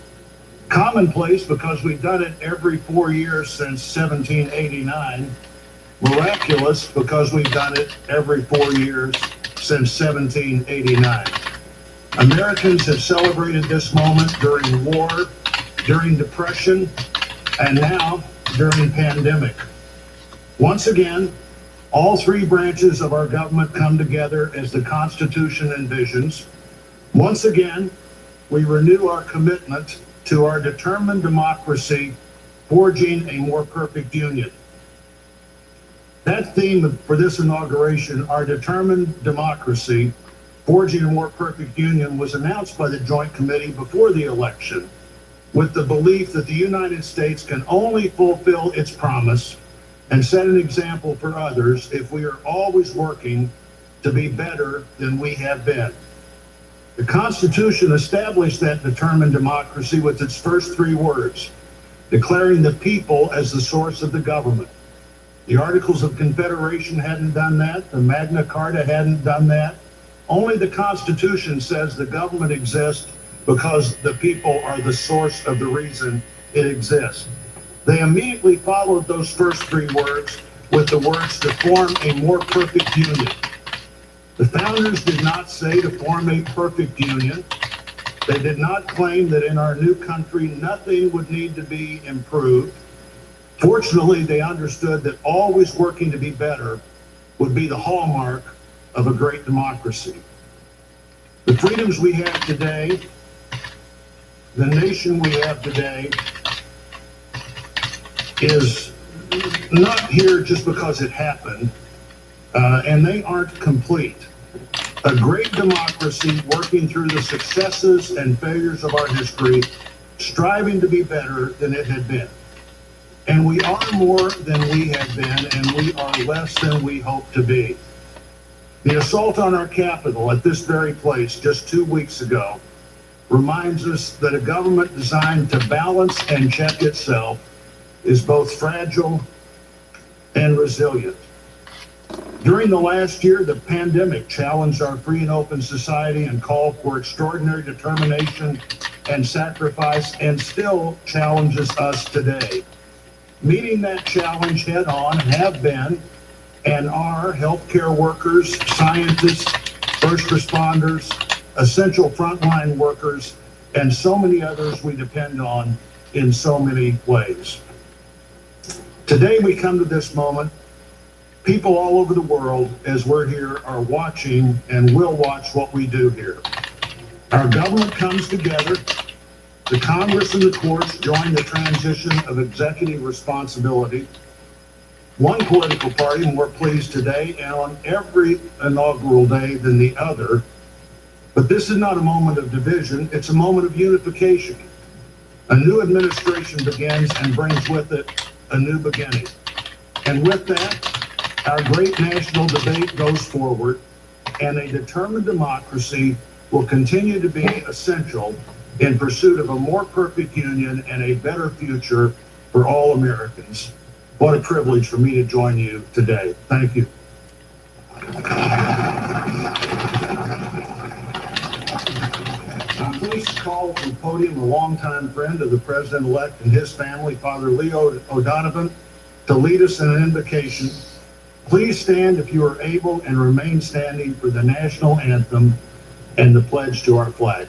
Commonplace because we've done it every 4 years since 1789. Miraculous because we've done it every 4 years since 1789. Americans have celebrated this moment during war, during depression, and now during pandemic. Once again, all three branches of our government come together as the Constitution envisions. Once again, we renew our commitment to our determined democracy, forging a more perfect union. That theme for this inauguration, our determined democracy, forging a more perfect union, was announced by the Joint Committee before the election with the belief that the United States can only fulfill its promise and set an example for others if we are always working to be better than we have been. The Constitution established that determined democracy with its first three words, declaring the people as the source of the government. The Articles of Confederation hadn't done that. The Magna Carta hadn't done that. Only the Constitution says the government exists because the people are the source of the reason it exists. They immediately followed those first three words with the words to form a more perfect union. The founders did not say to form a perfect union. They did not claim that in our new country nothing would need to be improved. Fortunately, they understood that always working to be better would be the hallmark of a great democracy. The freedoms we have today, the nation we have today, is not here just because it happened, and they aren't complete. A great democracy working through the successes and failures of our history, striving to be better than it had been. And we are more than we have been, and we are less than we hope to be. The assault on our Capitol at this very place just 2 weeks ago reminds us that a government designed to balance and check itself is both fragile and resilient. During the last year, the pandemic challenged our free and open society and called for extraordinary determination and sacrifice, and still challenges us today. Meeting that challenge head on have been and are healthcare workers, scientists, first responders, essential frontline workers, and so many others we depend on in so many ways. Today we come to this moment. People all over the world, as we're here, are watching and will watch what we do here. Our government comes together. The Congress and the courts join the transition of executive responsibility. One political party more pleased today and on every inaugural day than the other. But this is not a moment of division, it's a moment of unification. A new administration begins and brings with it a new beginning. And with that, our great national debate goes forward, and a determined democracy will continue to be essential in pursuit of a more perfect union and a better future for all Americans. What a privilege for me to join you today. Thank you. I'm pleased to call to the podium a longtime friend of the President-elect and his family, Father Leo O'Donovan, to lead us in an invocation. Please stand if you are able and remain standing for the national anthem and the pledge to our flag.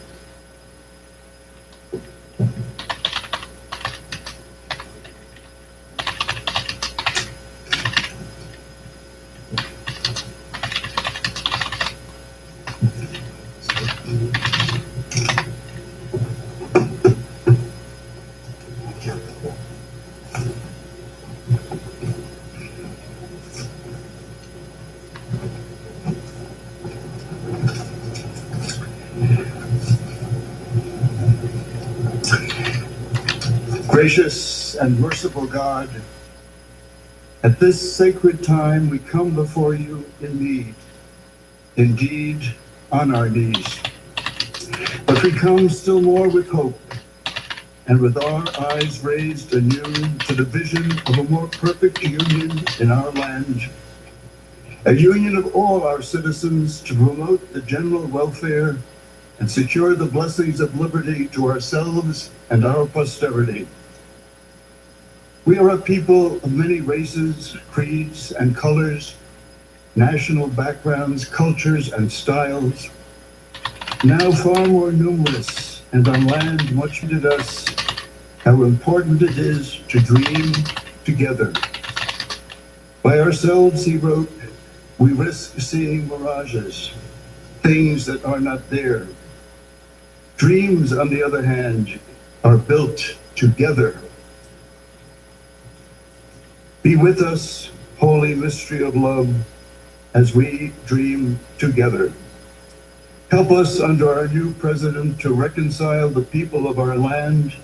Gracious and merciful God, At this sacred time, we come before you in need, indeed on our knees. But we come still more with hope, and with our eyes raised anew to the vision of a more perfect union in our land, a union of all our citizens to promote the general welfare and secure the blessings of liberty to ourselves and our posterity. We are a people of many races, creeds, and colors, national backgrounds, cultures, and styles, now far more numerous, and on land much did us how important it is to dream together. By ourselves, he wrote, we risk seeing mirages, things that are not there. Dreams, on the other hand, are built together. Be with us, holy mystery of love, as we dream together. Help us under our new president to reconcile the people of our land,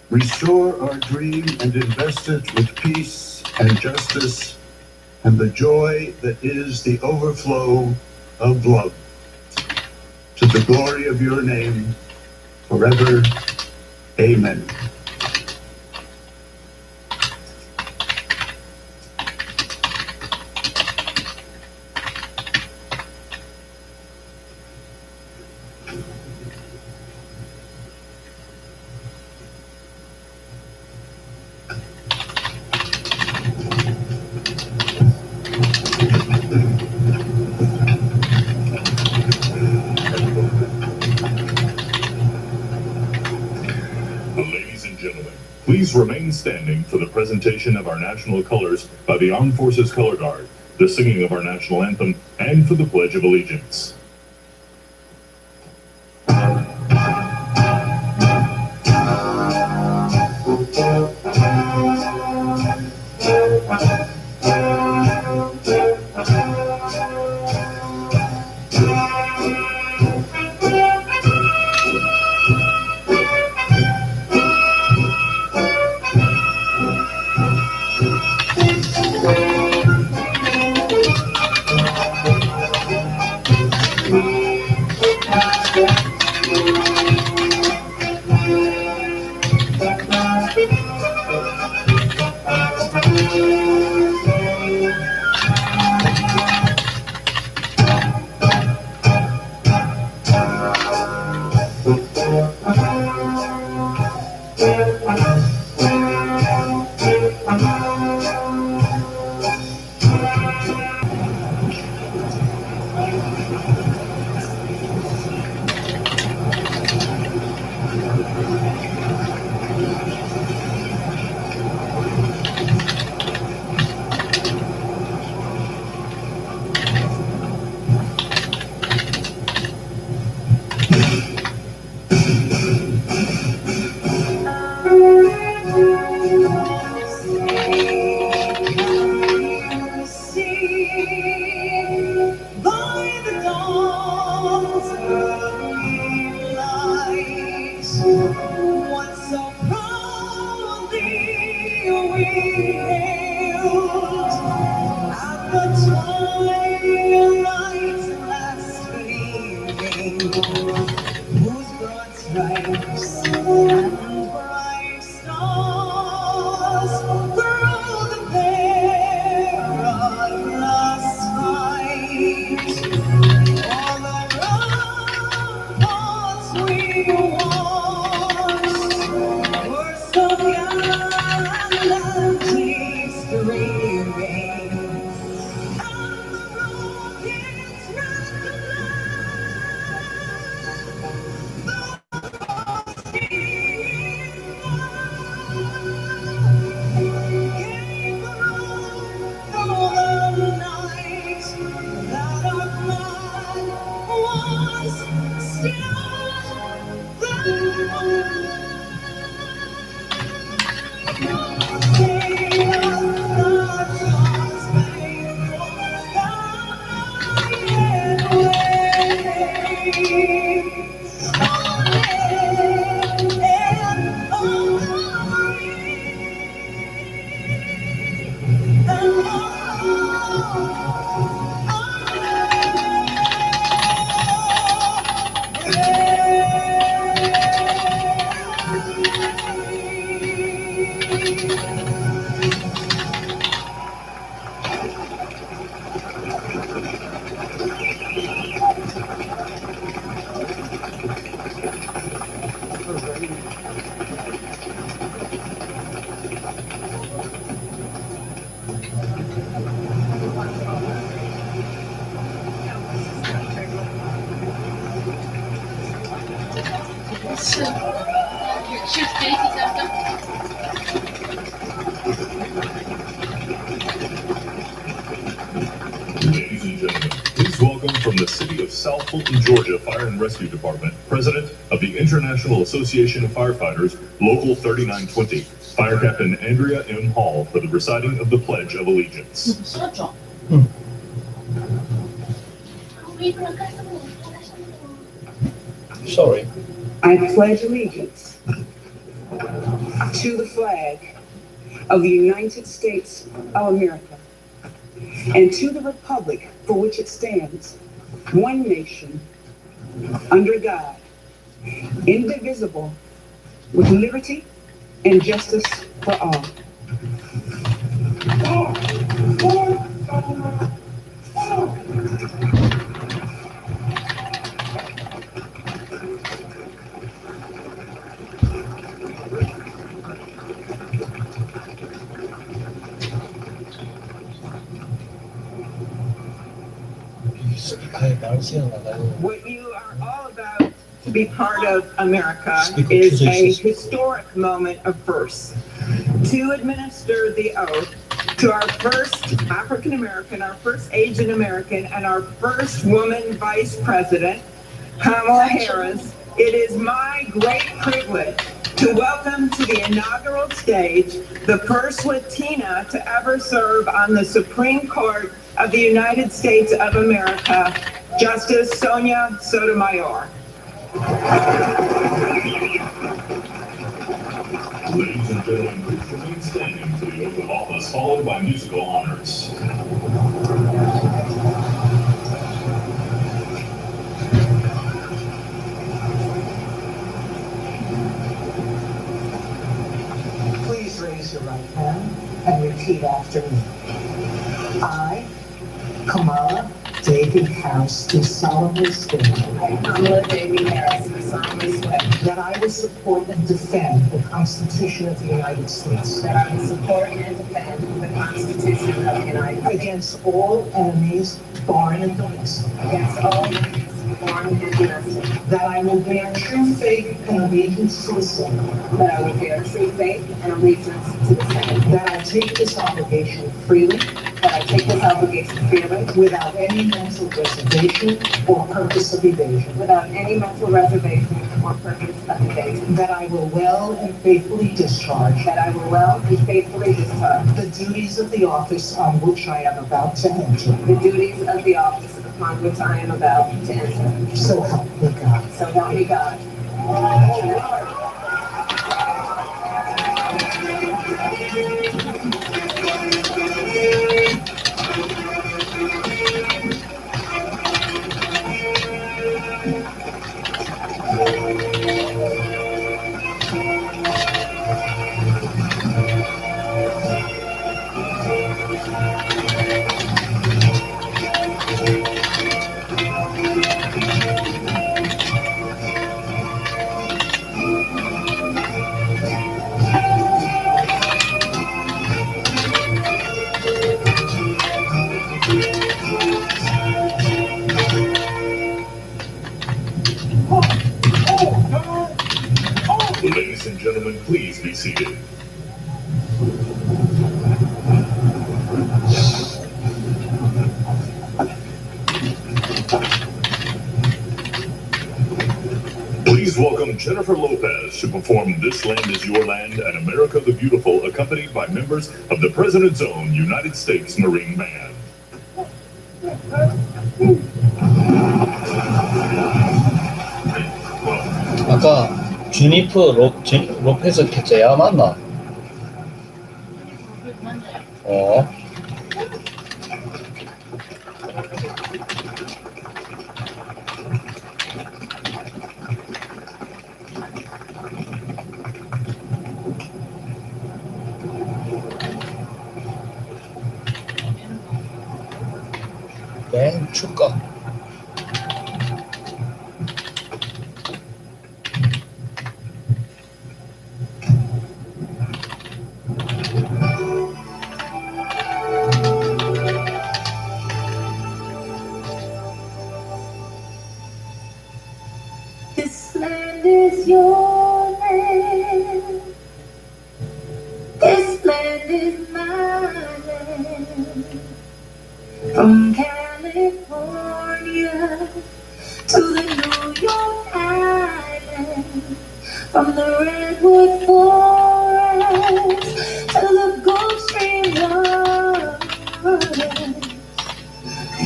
restore our dream and invest it with peace and justice and the joy that is the overflow of love. To the glory of your name, forever. Amen. Please remain standing for the presentation of our national colors by the Armed Forces Color Guard, the singing of our national anthem, and for the Pledge of Allegiance. Ladies and gentlemen, please welcome from the city of South Fulton, Georgia Fire and Rescue Department, President of the International Association of Firefighters, Local 3920, Fire Captain Andrea M. Hall, for the reciting of the Pledge of Allegiance. Sorry. I pledge allegiance to the flag of the United States of America and to the republic for which it stands, one nation, under God, indivisible, with liberty and justice for all. What you are all about to be part of America is a historic moment of firsts. To administer the oath to our first African American, our first Asian American, and our first woman vice president, Kamala Harris, it is my great privilege to welcome to the inaugural stage the first Latina to ever serve on the Supreme Court of the United States of America, Justice Sonia Sotomayor. Ladies and gentlemen, please remain standing for the oath of office, followed by musical honors. Please raise your right hand and repeat after me. I, Kamala David Harris, do solemnly swear Kamala David Harris, do solemnly swear that I will support and defend the Constitution of the United States that I will support and defend the Constitution of the United States against all enemies, foreign and domestic, against all enemies, foreign and domestic, that I will bear true faith and allegiance to the same, that I will bear true faith and allegiance to the same, that I take this obligation freely, that I take this obligation freely, without any mental reservation or purpose of evasion, without any mental reservation or purpose of evasion, that I will well and faithfully discharge that I will well and faithfully discharge the duties of the office on which I am about to enter. the duties of the office upon which I am about to enter. So help me God. So help me God. Ladies and gentlemen, please be seated. Please welcome Jennifer Lopez to perform This Land Is Your Land and America the Beautiful, accompanied by members of the President's Own United States Marine Band. 아까 로페즈 캐제야 맞나? 네, 축가. This land is your land. This land is my land. From California to the New York Island, from the Redwood Forest to the Gulf Stream water.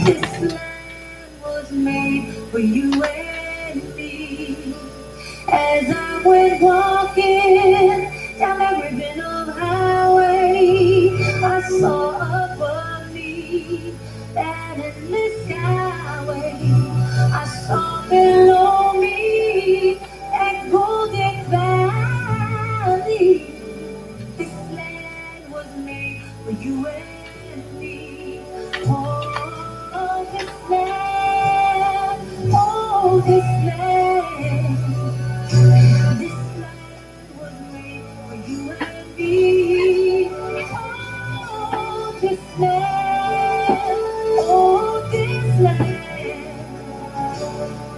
This land was made for you and me. As I went walking down that ribbon of highway, I saw above me that endless skyway. I saw below me that golden valley. This land was made for you and me. Oh, this land, oh, this land. This land was made for you and me. Oh, this land, oh, this land.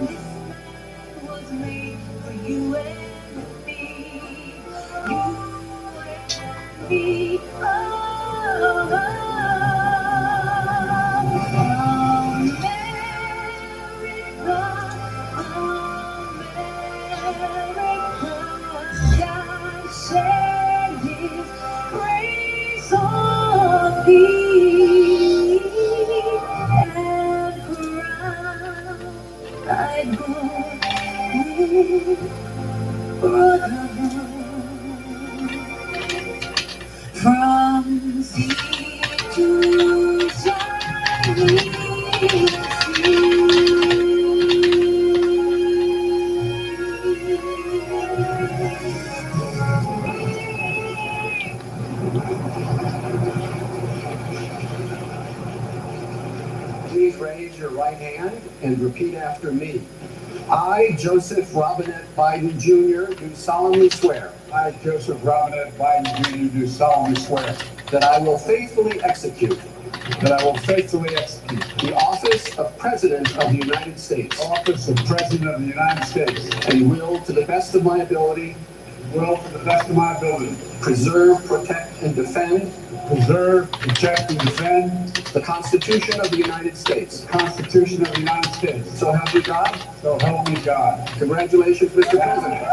This land was made for you and me. You and me. Oh, God shed His grace on thee and crown thy good brotherhood. From sea to shining Please raise your right hand and repeat after me. I, Joseph Robinette Biden Jr., do solemnly swear. I, Joseph Robinette Biden Jr., do solemnly swear that I will faithfully execute the office of President of the United States office of President of the United States and will, to the best of my ability, preserve, protect, and defend the Constitution of the United States. So help me God. Congratulations, Mr. President.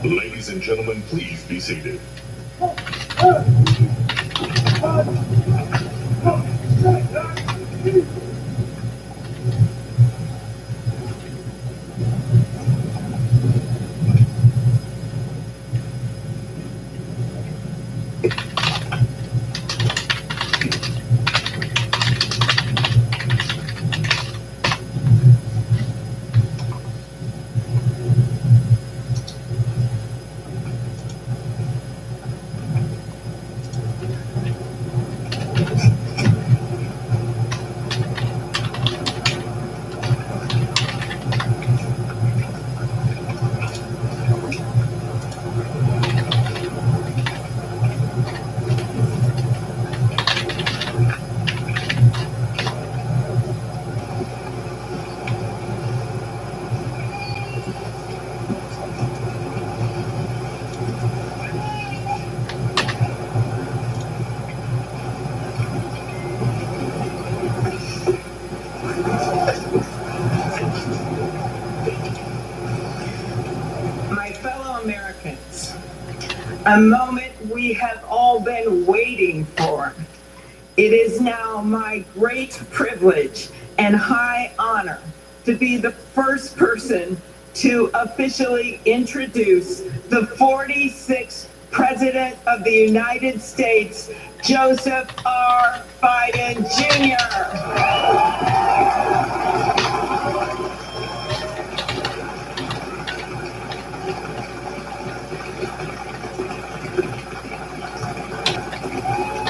Ladies and gentlemen, please be seated. a moment we have all been waiting for. It is now my great privilege and high honor to be the first person to officially introduce the 46th President of the United States, Joseph R. Biden Jr.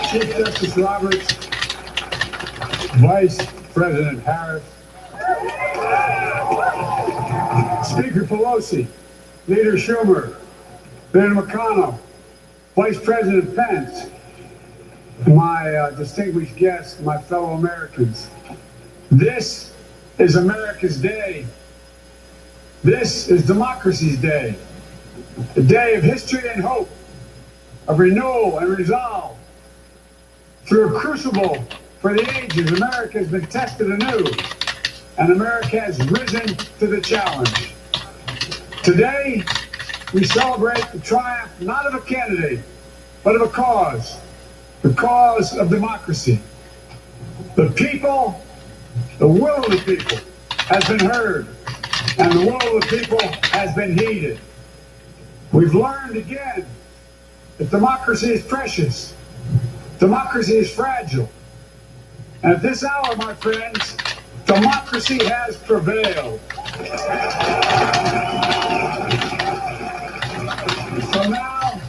Chief Justice Roberts, Vice President Harris, Speaker Pelosi, Leader Schumer, Leader McConnell, Vice President Pence, my distinguished guests, my fellow Americans. This is America's day. This is democracy's day. A day of history and hope, of renewal and resolve. Through a crucible for the ages, America has been tested anew, and America has risen to the challenge. Today, we celebrate the triumph not of a candidate, but of a cause, the cause of democracy. The people, the will of the people has been heard, and the will of the people has been heeded. We've learned again that democracy is precious. Democracy is fragile. And at this hour, my friends, democracy has prevailed. So now,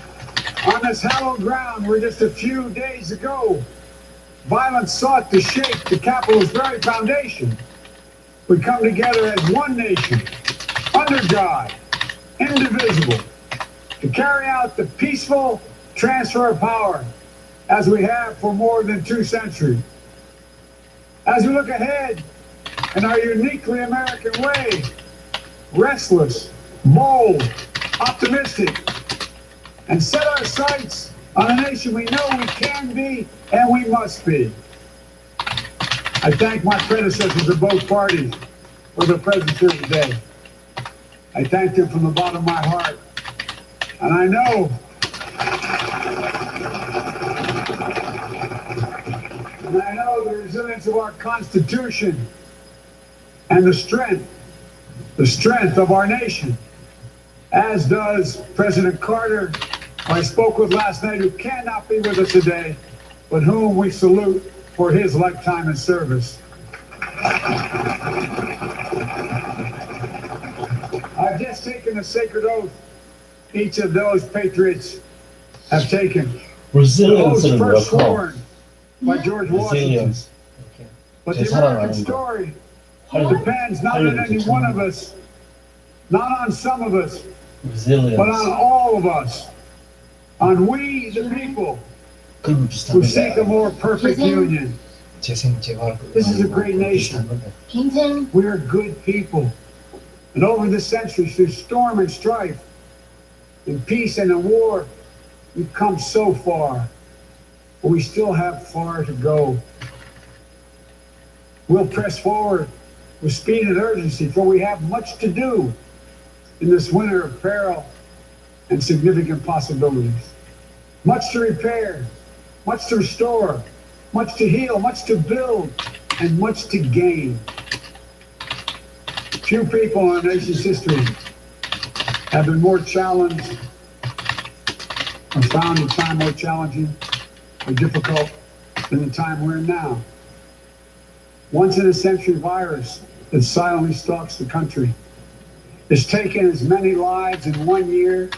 on this hallowed ground where just a few days ago, violence sought to shake the Capitol's very foundation, we come together as one nation, under God, indivisible, to carry out the peaceful transfer of power as we have for more than 2 centuries. As we look ahead in our uniquely American way, restless, bold, optimistic, and set our sights on a nation we know we can be and we must be. I thank my predecessors of both parties for their presence here today. I thank them from the bottom of my heart. And I know the resilience of our Constitution and the strength of our nation, as does President Carter, who I spoke with last night, who cannot be with us today, but whom we salute for his lifetime in service. I've just taken the sacred oath each of those patriots have taken. Resilience Those is first what sworn by George Washington. Resilience. But the American story depends not on any one of us, not on some of us, but on all of us, on we the people who seek a more perfect union. This is a great nation. We are good people. And over the centuries, through storm and strife, in peace and in war, we've come so far, but we still have far to go. We'll press forward with speed and urgency, for we have much to do in this winter of peril and significant possibilities. Much to repair, much to restore, much to heal, much to build, and much to gain. Few people in our nation's history have been more challenged, or found the time more challenging or difficult than the time we're in now. Once in a century virus that silently stalks the country has taken as many lives in 1 year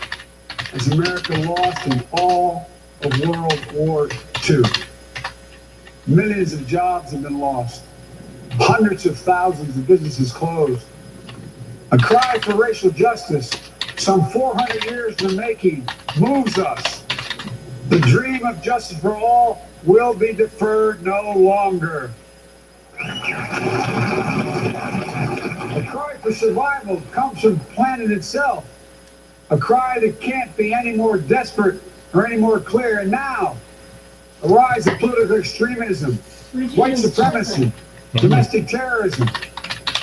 as America lost in all of World War II. Millions of jobs have been lost. Hundreds of thousands of businesses closed. A cry for racial justice, some 400 years in the making, moves us. The dream of justice for all will be deferred no longer. A cry for survival comes from the planet itself. A cry that can't be any more desperate or any more clear. And now, a rise of political extremism, white supremacy, domestic terrorism,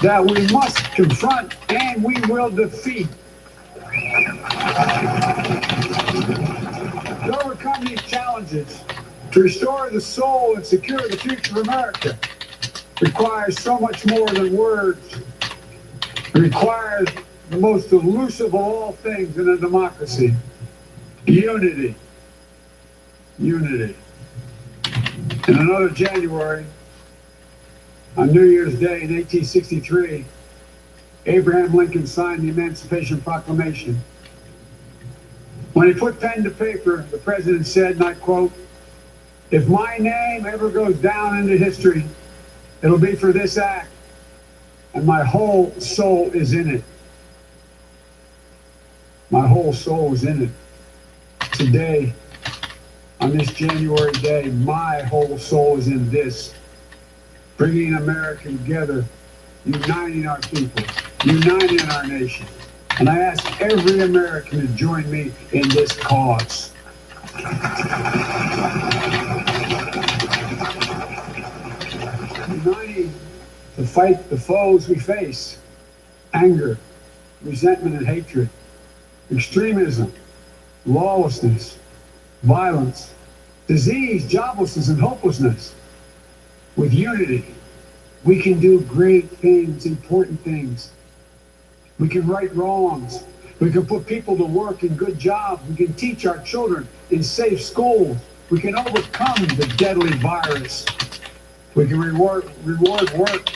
that we must confront and we will defeat. overcome these challenges, to restore the soul and secure the future of America, requires so much more than words. It requires the most elusive of all things in a democracy: unity. Unity. In another January, on New Year's Day in 1863, Abraham Lincoln signed the Emancipation Proclamation. When he put pen to paper, the president said, and I quote, "If my name ever goes down into history, it'll be for this act, and my whole soul is in it." My whole soul is in it. Today, on this January day, my whole soul is in this. Bringing America together, uniting our people, uniting our nation. And I ask every American to join me in this cause. Uniting to fight the foes we face: anger, resentment and hatred, extremism, lawlessness, violence, disease, joblessness, and hopelessness. With unity, we can do great things, important things. We can right wrongs. We can put people to work in good jobs. We can teach our children in safe schools. We can overcome the deadly virus. We can reward work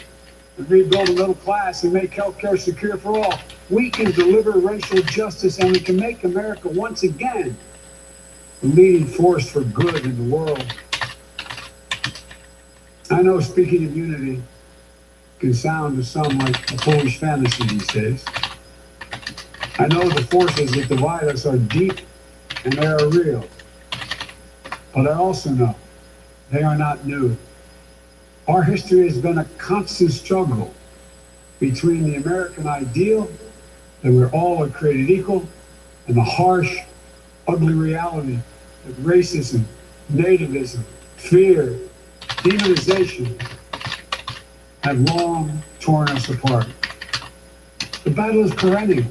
and rebuild a middle class and make healthcare secure for all. We can deliver racial justice, and we can make America once again the leading force for good in the world. I know speaking of unity can sound to some like a foolish fantasy these days. I know the forces that divide us are deep and they are real. But I also know they are not new. Our history has been a constant struggle between the American ideal that we're all created equal and the harsh, ugly reality that racism, nativism, fear, demonization have long torn us apart. The battle is perennial,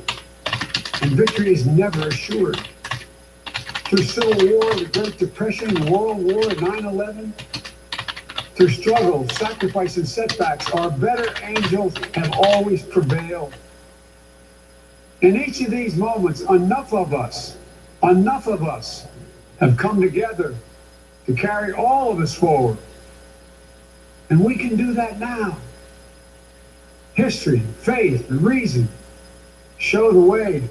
and victory is never assured. Through Civil War, the Great Depression, World War, 9/11, through struggle, sacrifice, and setbacks, our better angels have always prevailed. In each of these moments, enough of us have come together to carry all of us forward. And we can do that now. History, faith, and reason show the way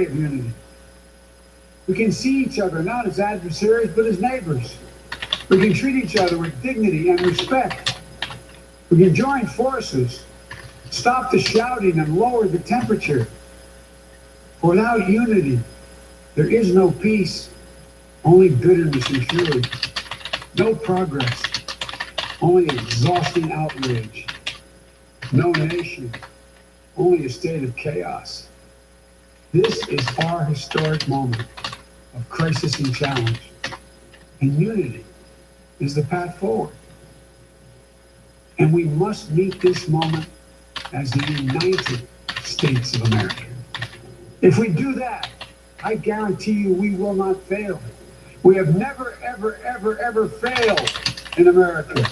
of unity. We can see each other not as adversaries, but as neighbors. We can treat each other with dignity and respect. We can join forces, stop the shouting, and lower the temperature. Without unity, there is no peace, only bitterness and fury. No progress, only exhausting outrage. No nation, only a state of chaos. This is our historic moment of crisis and challenge. And unity is the path forward. And we must meet this moment as the United States of America. If we do that, I guarantee you we will not fail. We have never, ever, ever, ever failed in America.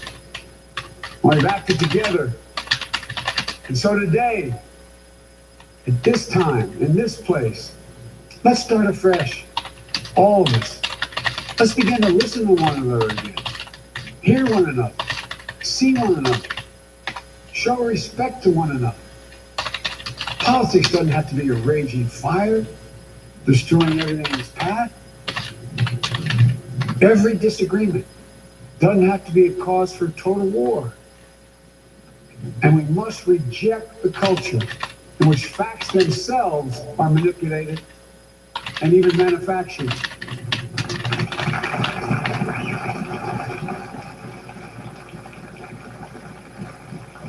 We've acted together. And so today, at this time, in this place, let's start afresh. All of us. Let's begin to listen to one another again. Hear one another. See one another. Show respect to one another. Politics doesn't have to be a raging fire, destroying everything in its path. Every disagreement doesn't have to be a cause for total war. And we must reject the culture in which facts themselves are manipulated and even manufactured.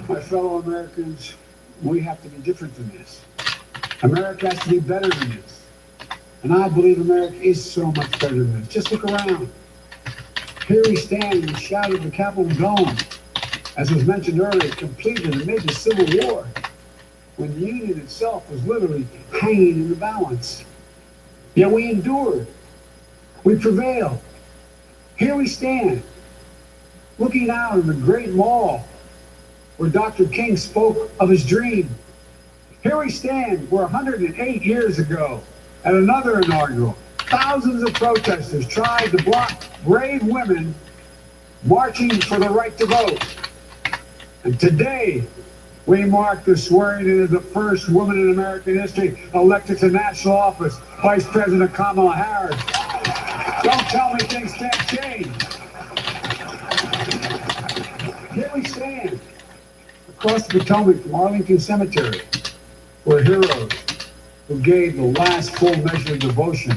My fellow Americans, we have to be different than this. America has to be better than this. And I believe America is so much better than this. Just look around. Here we stand and shout at the Capitol Dome, as was mentioned earlier, completed amid the Civil War, when the Union itself was literally hanging in the balance. Yet we endured. We prevailed. Here we stand, looking out on the great mall where Dr. King spoke of his dream. Here we stand where 108 years ago, at another inaugural, thousands of protesters tried to block brave women marching for the right to vote. And today, we mark the swearing in of the first woman in American history elected to national office, Vice President Kamala Harris. Don't tell me things can't change. Here we stand, across the Potomac from Arlington Cemetery, where heroes who gave the last full measure of devotion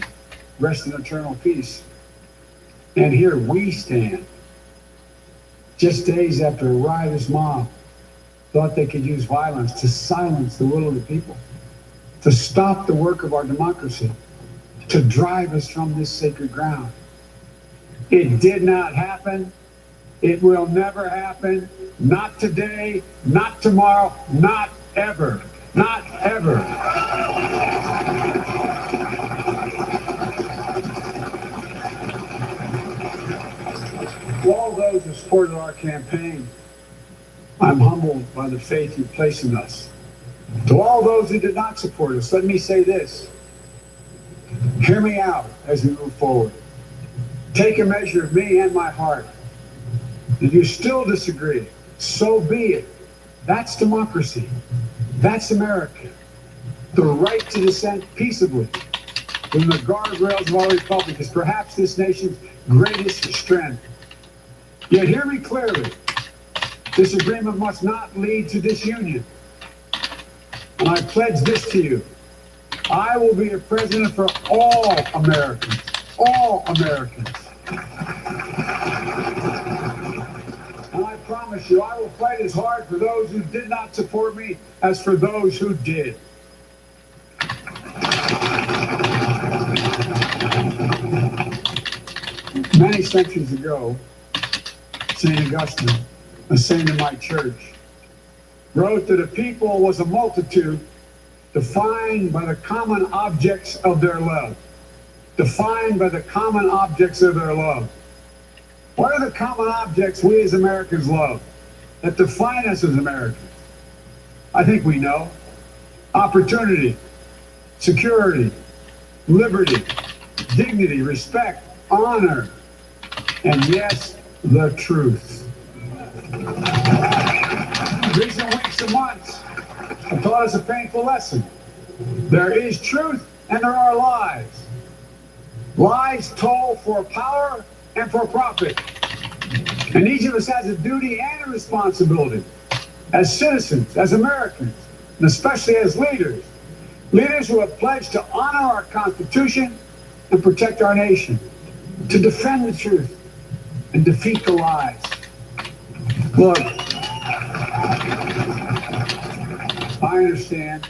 rest in eternal peace. And here we stand, just days after a riotous mob thought they could use violence to silence the will of the people, to stop the work of our democracy, to drive us from this sacred ground. It did not happen. It will never happen. Not today, not tomorrow, not ever. Not ever. To all those who supported our campaign, I'm humbled by the faith you place in us. To all those who did not support us, let me say this. Hear me out as we move forward. Take a measure of me and my heart. If you still disagree, so be it. That's democracy. That's America. The right to dissent peaceably within the guardrails of our republic is perhaps this nation's greatest strength. Yet hear me clearly. This agreement must not lead to disunion. And I pledge this to you. I will be a president for all Americans. All Americans. And I promise you, I will fight as hard for those who did not support me as for those who did. Many centuries ago, St. Augustine, a saint of my church, wrote that a people was a multitude defined by the common objects of their love. Defined by the common objects of their love. What are the common objects we as Americans love that define us as Americans? I think we know. Opportunity, security, liberty, dignity, respect, honor, and yes, the truth. Recent weeks and months have taught us a painful lesson. There is truth and there are lies. Lies told for power and for profit. And each of us has a duty and a responsibility as citizens, as Americans, and especially as leaders. Leaders who have pledged to honor our Constitution and protect our nation, to defend the truth and defeat the lies. Look, I understand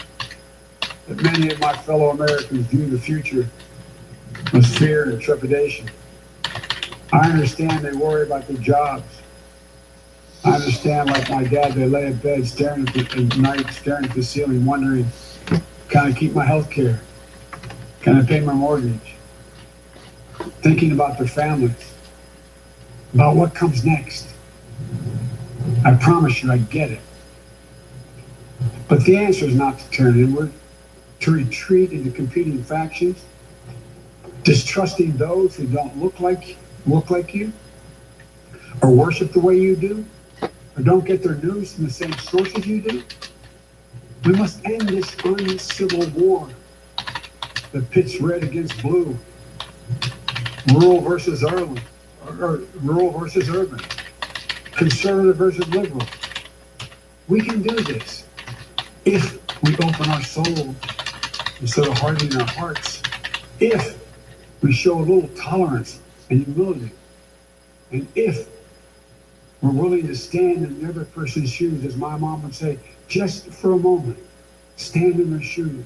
that many of my fellow Americans view the future with fear and trepidation. I understand they worry about their jobs. I understand, like my dad, they lay in bed staring at night, staring at the ceiling, wondering, can I keep my health care? Can I pay my mortgage? Thinking about their families, about what comes next. I promise you, I get it. But the answer is not to turn inward, to retreat into competing factions, distrusting those who don't look like you, or worship the way you do, or don't get their news from the same sources you do. We must end this uncivil war that pits red against blue, rural versus urban, conservative versus liberal. We can do this if we open our souls instead of hardening our hearts, if we show a little tolerance and humility, and if we're willing to stand in the other person's shoes, as my mom would say, just for a moment, stand in their shoes.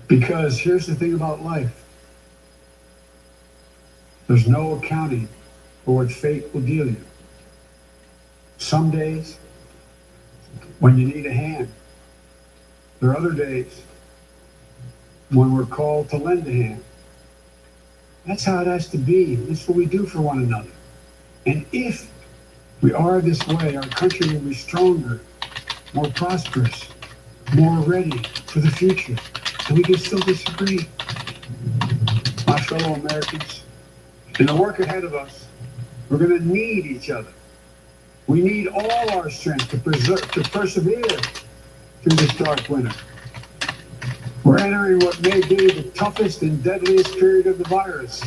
Because here's the thing about life. There's no accounting for what fate will deal you. Some days, when you need a hand. There are other days when we're called to lend a hand. That's how it has to be. That's what we do for one another. And if we are this way, our country will be stronger, more prosperous, more ready for the future. And we can still disagree. My fellow Americans, in the work ahead of us, we're going to need each other. We need all our strength to persevere through this dark winter. We're entering what may be the toughest and deadliest period of the virus.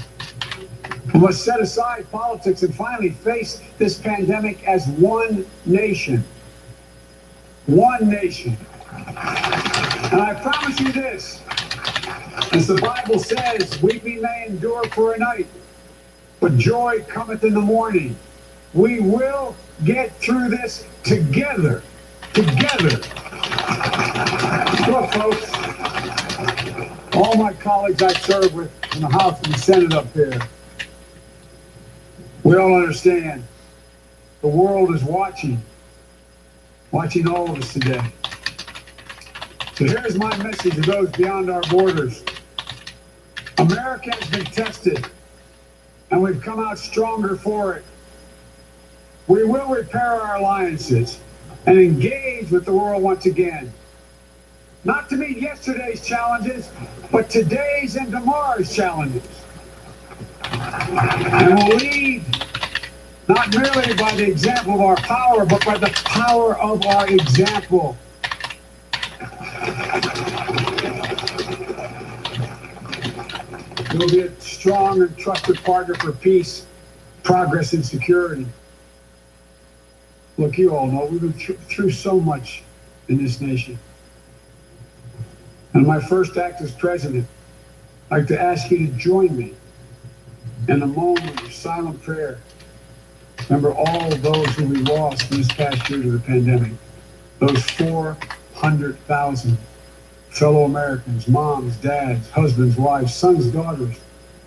We must set aside politics and finally face this pandemic as one nation. One nation. And I promise you this, as the Bible says, weeping may endure for a night, but joy cometh in the morning. We will get through this together. Together. Look, folks, all my colleagues I serve with in the House and the Senate up here, we all understand the world is watching all of us today. So here's my message to those beyond our borders. America has been tested, and we've come out stronger for it. We will repair our alliances and engage with the world once again. Not to meet yesterday's challenges, but today's and tomorrow's challenges. And we'll lead not merely by the example of our power, but by the power of our example. We'll be a strong and trusted partner for peace, progress, and security. Look, you all know we've been through so much in this nation. And my first act as president, I'd like to ask you to join me in a moment of silent prayer. Remember all of those who we lost this past year to the pandemic. Those 400,000 fellow Americans, moms, dads, husbands, wives, sons, daughters,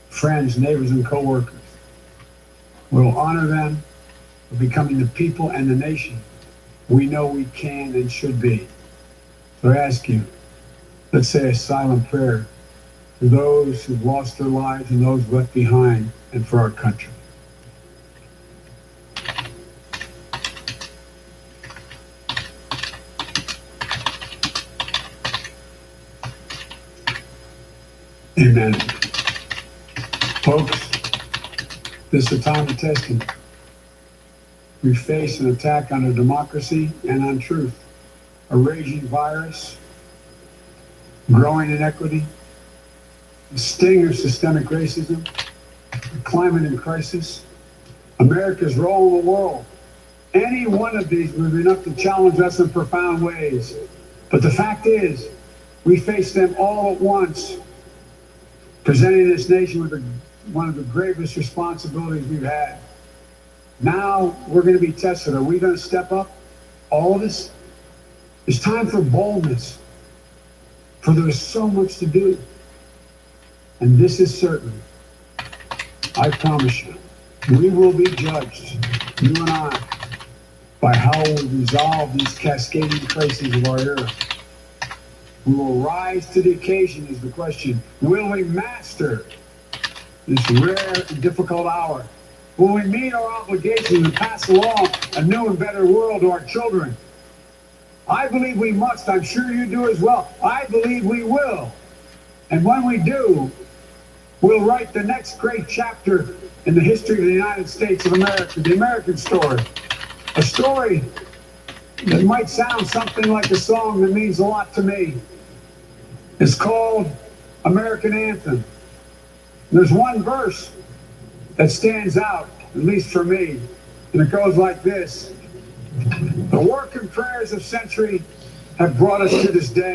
friends, neighbors, and co-workers. We'll honor them for becoming the people and the nation we know we can and should be. So I ask you, let's say a silent prayer for those who've lost their lives and those left behind, and for our country. Amen. Folks, this is a time of testing. We face an attack on our democracy and on truth, a raging virus, growing inequity, the sting of systemic racism, the climate in crisis, America's role in the world. Any one of these would be enough to challenge us in profound ways. But the fact is, we face them all at once, presenting this nation with one of the gravest responsibilities we've had. Now we're going to be tested. Are we going to step up? All of us? It's time for boldness, for there is so much to do. And this is certain. I promise you, we will be judged, you and I, by how we resolve these cascading crises of our era. We will rise to the occasion is the question. Will we master this rare and difficult hour? Will we meet our obligations and pass along a new and better world to our children? I believe we must. I'm sure you do as well. I believe we will. And when we do, we'll write the next great chapter in the history of the United States of America, the American story. A story that might sound something like a song that means a lot to me. It's called American Anthem. There's one verse that stands out, at least for me, and it goes like this. The work and prayers of century have brought us to this day.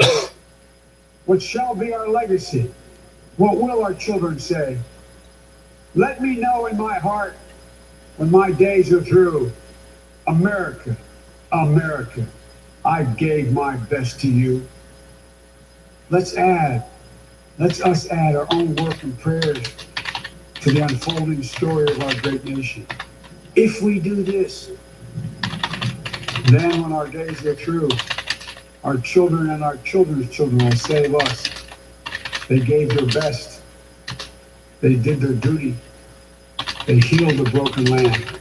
What shall be our legacy? What will our children say? Let me know in my heart when my days are through. America, America, I gave my best to you. Let's us add our own work and prayers to the unfolding story of our great nation. If we do this, then when our days are through, our children and our children's children will say of us, they gave their best. They did their duty. They healed the broken land.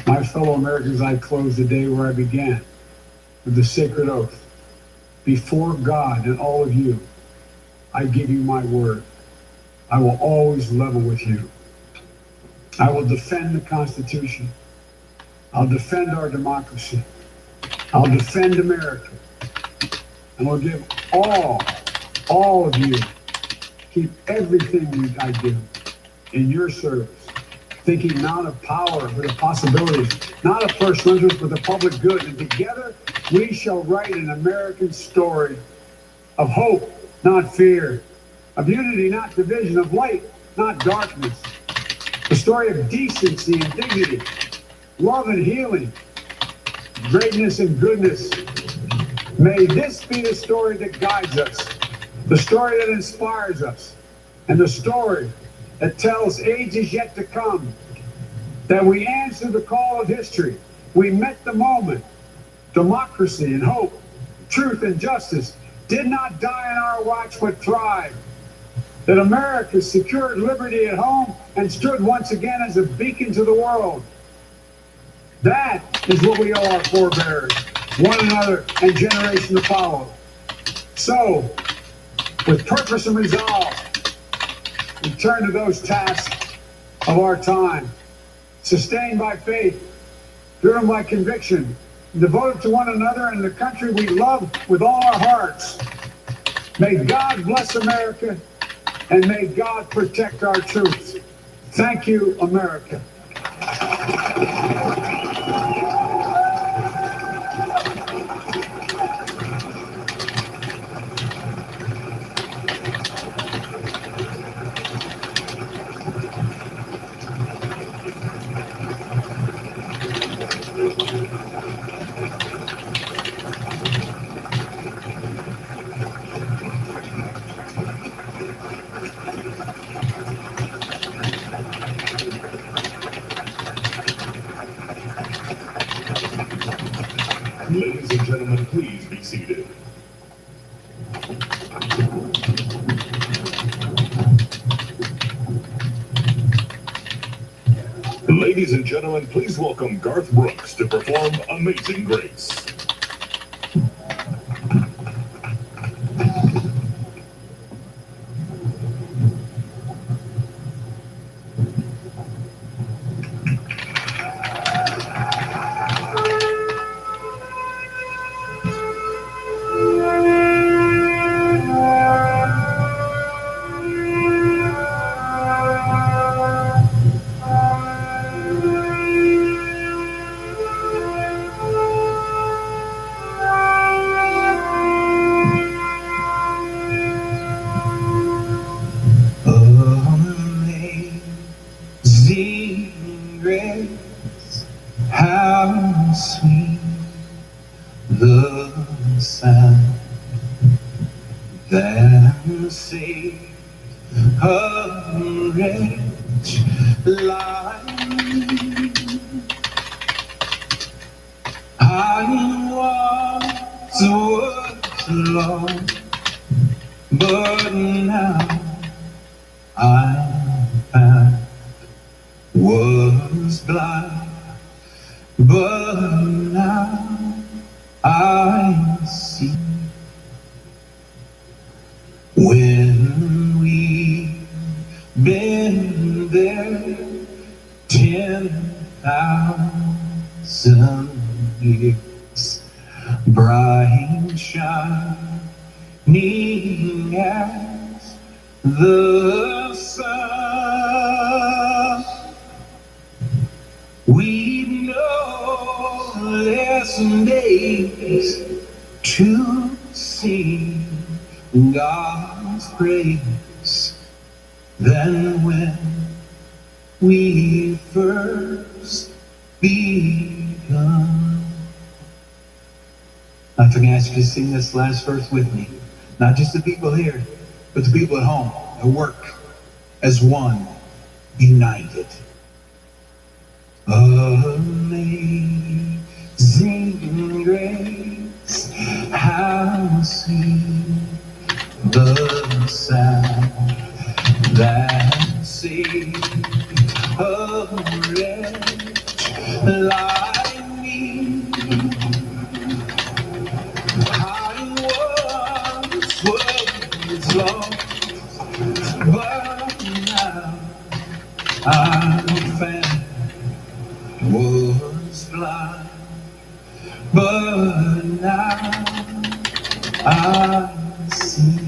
My fellow Americans, I close the day where I began, with the sacred oath. Before God and all of you, I give you my word. I will always level with you. I will defend the Constitution. I'll defend our democracy. I'll defend America. And we'll give all of you, keep everything I do in your service, thinking not of power, but of possibilities, not of personal interest, but the public good. And together, we shall write an American story of hope, not fear, of unity, not division, of light, not darkness, a story of decency and dignity, love and healing, greatness and goodness. May this be the story that guides us, the story that inspires us, and the story that tells ages yet to come that we answered the call of history. We met the moment. Democracy and hope, truth and justice did not die on our watch but thrived. That America secured liberty at home and stood once again as a beacon to the world. That is what we owe our forebears, one another, and generation to follow. So, with purpose and resolve, we turn to those tasks of our time, sustained by faith, driven by conviction, devoted to one another and the country we love with all our hearts. May God bless America, and may God protect our troops. Thank you, America. Ladies and gentlemen, please be seated. Ladies and gentlemen, please welcome Garth Brooks to perform Amazing Grace. Amazing grace, how sweet the sound that saved a wretch like me. I was lost, but now I'm found. Was blind, but now I see. When we've been there 10,000 years, bright shining as the sun, we know less days to see God's grace than when we first begun. If I can ask you to sing this last verse with me, not just the people here, but the people at home, at work, as one, united. Amazing grace, how sweet the sound But now I see.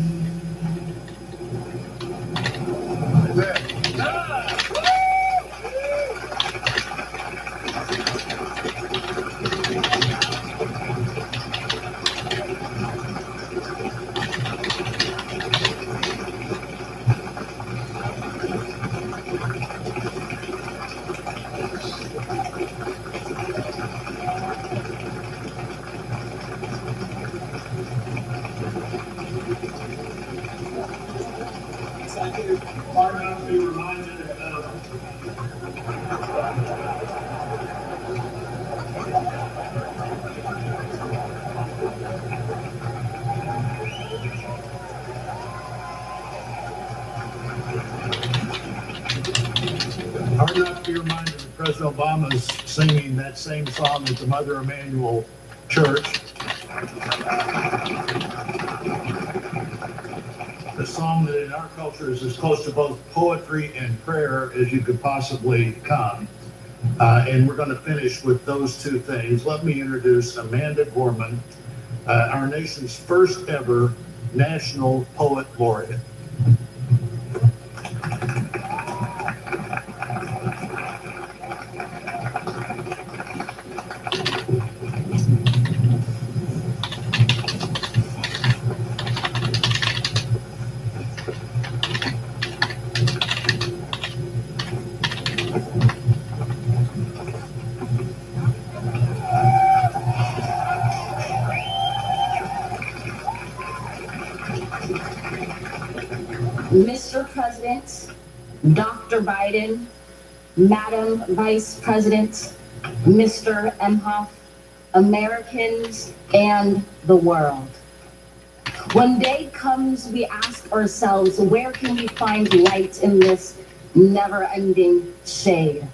Hard not to be reminded of Hard not to be reminded of President Obama's singing that same song at the Mother Emanuel Church. A song that in our culture is as close to both poetry and prayer as you could possibly come. And we're going to finish with those two things. Let me introduce Amanda Gorman, our nation's first ever National Poet Laureate. Mr. President, Dr. Biden, Madam Vice President, Mr. Emhoff, Americans, and the world. When day comes, we ask ourselves, where can we find light in this never-ending shade?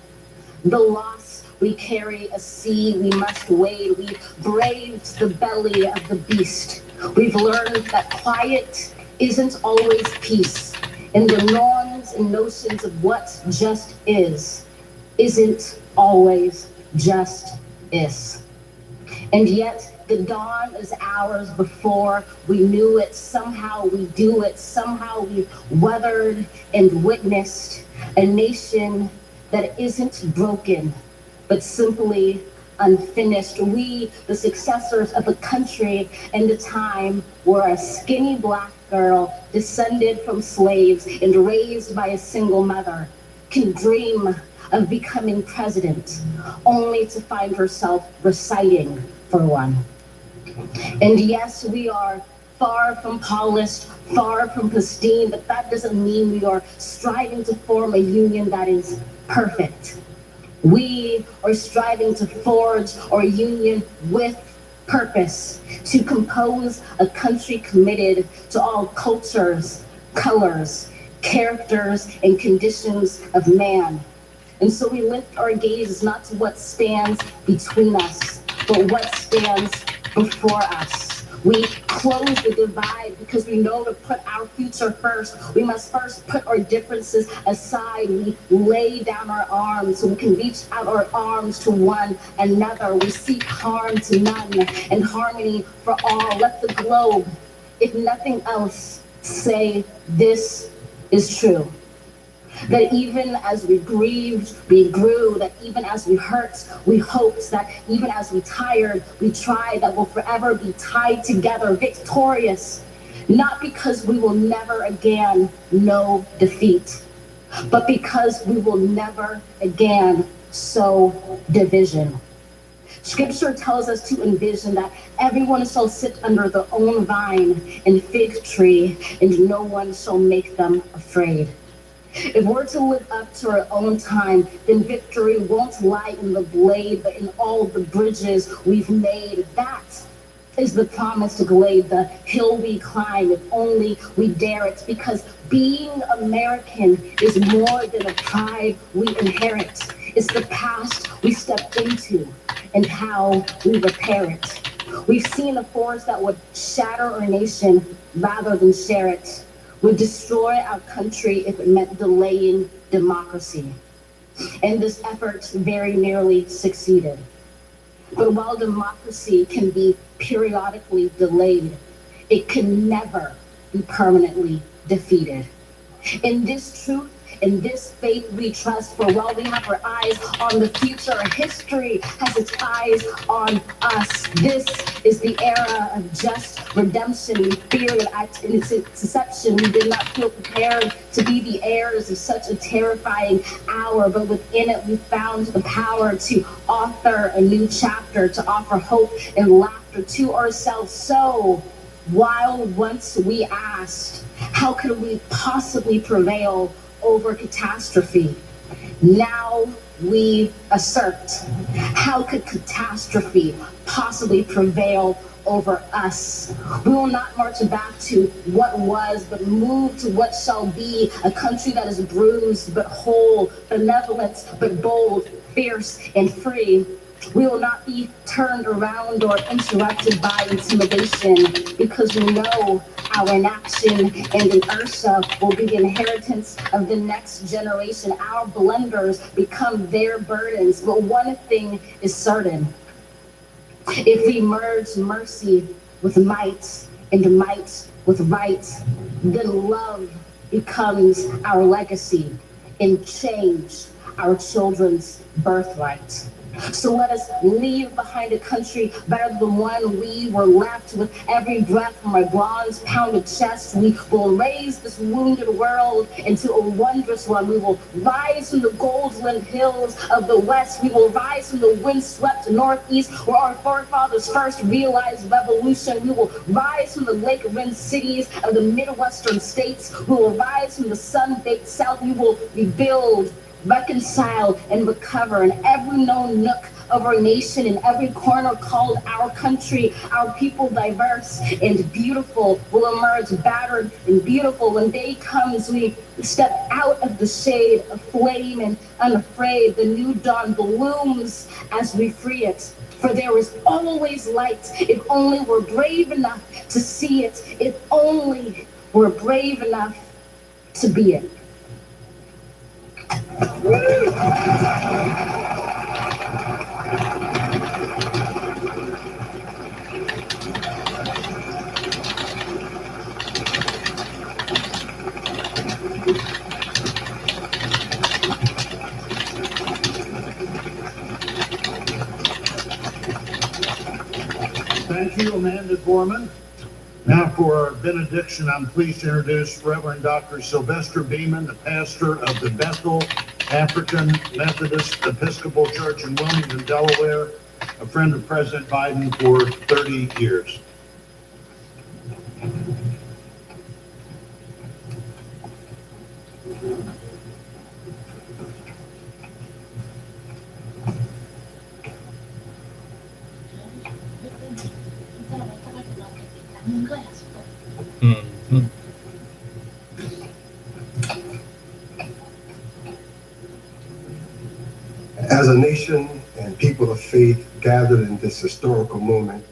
The loss we carry a sea we must wade. We braved the belly of the beast. We've learned that quiet isn't always peace, and the norms and notions of what just is isn't always just is. And yet the dawn is ours before we knew it. Somehow we do it. Somehow we've weathered and witnessed a nation that isn't broken, but simply unfinished. We, the successors of a country in the time where a skinny black girl descended from slaves and raised by a single mother can dream of becoming president only to find herself reciting for one. And yes, we are far from polished, far from pristine, but that doesn't mean we are striving to form a union that is perfect. We are striving to forge our union with purpose, to compose a country committed to all cultures, colors, characters, and conditions of man. And so we lift our gaze not to what stands between us, but what stands before us. We close the divide because we know to put our future first. We must first put our differences aside. We lay down our arms so we can reach out our arms to one another. We seek harm to none and harmony for all. Let the globe, if nothing else, say this is true. That even as we grieved, we grew. That even as we hurt, we hoped. That even as we tired, we tried. That we'll forever be tied together, victorious. Not because we will never again know defeat, but because we will never again sow division. Scripture tells us to envision that everyone shall sit under their own vine and fig tree, and no one shall make them afraid. If we're to live up to our own time, then victory won't lie in the blade, but in all the bridges we've made. That is the promise to glade, the hill we climb, if only we dare it. Because being American is more than a pride we inherit. It's the past we step into and how we repair it. We've seen a force that would shatter our nation rather than share it. Would destroy our country if it meant delaying democracy. And this effort very nearly succeeded. But while democracy can be periodically delayed, it can never be permanently defeated. In this truth, in this faith we trust, for while we have our eyes on the future, history has its eyes on us. This is the era of just redemption. We feared at its inception. We did not feel prepared to be the heirs of such a terrifying hour, but within it we found the power to author a new chapter, to offer hope and laughter to ourselves. So, while once we asked, how could we possibly prevail over catastrophe? Now we assert, how could catastrophe possibly prevail over us? We will not march back to what was, but move to what shall be, a country that is bruised but whole, benevolent but bold, fierce and free. We will not be turned around or interrupted by intimidation, because we know our inaction and inertia will be the inheritance of the next generation. Our blunders become their burdens. But one thing is certain: if we merge mercy with might and might with right, then love becomes our legacy and change our children's birthright. So let us leave behind a country better than the one we were left with. Every breath from our bronze-pounded chest, we will raise this wounded world into a wondrous one. We will rise from the gold-limned hills of the west. We will rise from the wind-swept northeast, where our forefathers first realized revolution. We will rise from the lake-rimmed cities of the Midwestern states. We will rise from the sun-baked south. We will rebuild, reconcile, and recover in every known nook of our nation, in every corner called our country. Our people, diverse and beautiful, will emerge battered and beautiful. When day comes, we step out of the shade of flame and unafraid. The new dawn blooms as we free it. For there is always light, if only we're brave enough to see it, if only we're brave enough to be it. Thank you, Amanda Gorman. Now for our benediction, I'm pleased to introduce Reverend Dr. Sylvester Beeman, the pastor of the Bethel African Methodist Episcopal Church in Wilmington, Delaware, a friend of President Biden for 30 years. As a nation and people of faith gathered in this historical moment,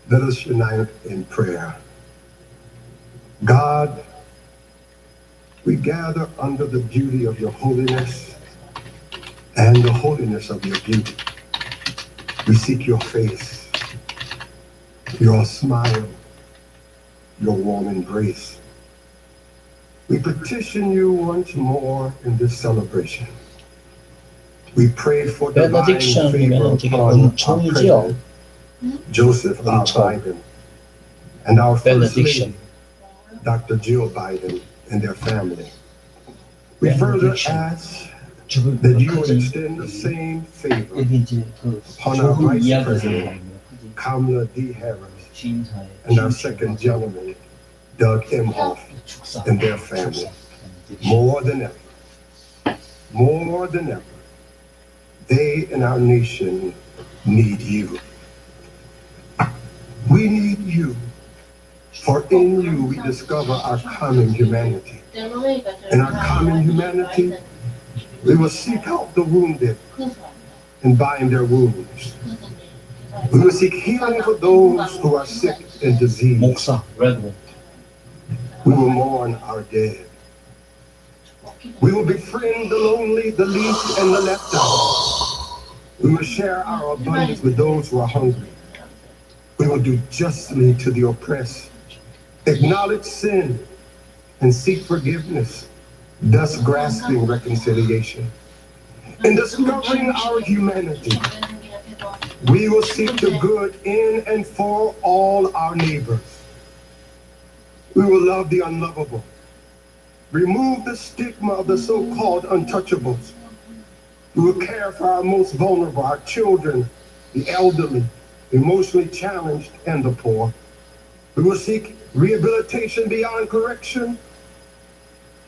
let us unite in prayer. God, we gather under the beauty of your holiness and the holiness of your beauty. We seek your face, your smile, your warm embrace. We petition you once more in this celebration. We pray for divine favor upon our President, Joseph R. Biden, and our First Lady, Dr. Jill Biden, and their family. We further ask that you would extend the same favor upon our Vice President, Kamala D. Harris, and our Second Gentleman, Doug Emhoff, and their family. More than ever, they and our nation need you. We need you, for in you we discover our common humanity. In our common humanity, we will seek out the wounded and bind their wounds. We will seek healing for those who are sick and diseased. We will mourn our dead. We will befriend the lonely, the least, and the left out. We will share our abundance with those who are hungry. We will do justly to the oppressed, acknowledge sin, and seek forgiveness, thus grasping reconciliation. In discovering our humanity, we will seek the good in and for all our neighbors. We will love the unlovable, remove the stigma of the so-called untouchables. We will care for our most vulnerable, our children, the elderly, emotionally challenged, and the poor. We will seek rehabilitation beyond correction.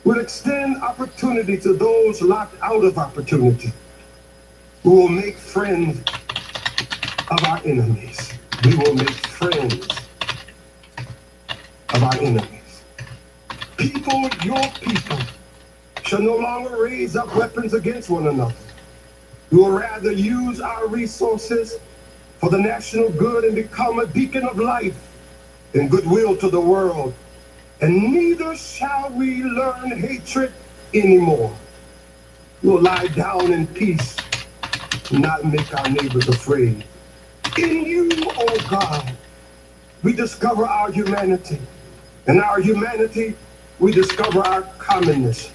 We'll extend opportunity to those locked out of opportunity. We will make friends of our enemies. We will make friends of our enemies. People, your people, shall no longer raise up weapons against one another. We will rather use our resources for the national good and become a beacon of life and goodwill to the world. And neither shall we learn hatred anymore. We will lie down in peace, not make our neighbors afraid. In you, oh God, we discover our humanity. In our humanity, we discover our commonness.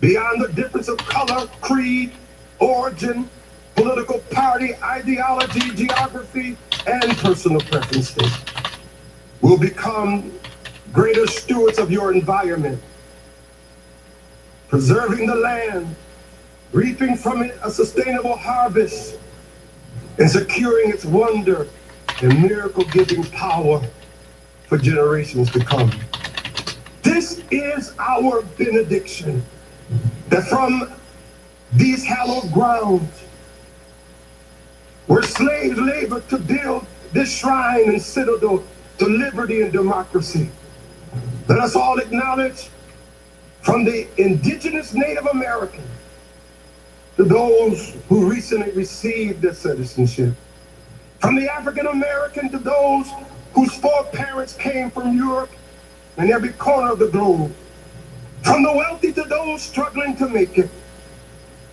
Beyond the difference of color, creed, origin, political party, ideology, geography, and personal preferences. We'll become greater stewards of your environment, preserving the land, reaping from it a sustainable harvest, and securing its wonder and miracle-giving power for generations to come. This is our benediction, that from these hallowed grounds, where slaves labored to build this shrine and citadel to liberty and democracy, let us all acknowledge, from the indigenous Native American to those who recently received their citizenship, from the African American to those whose foreparents came from Europe and every corner of the globe, from the wealthy to those struggling to make it,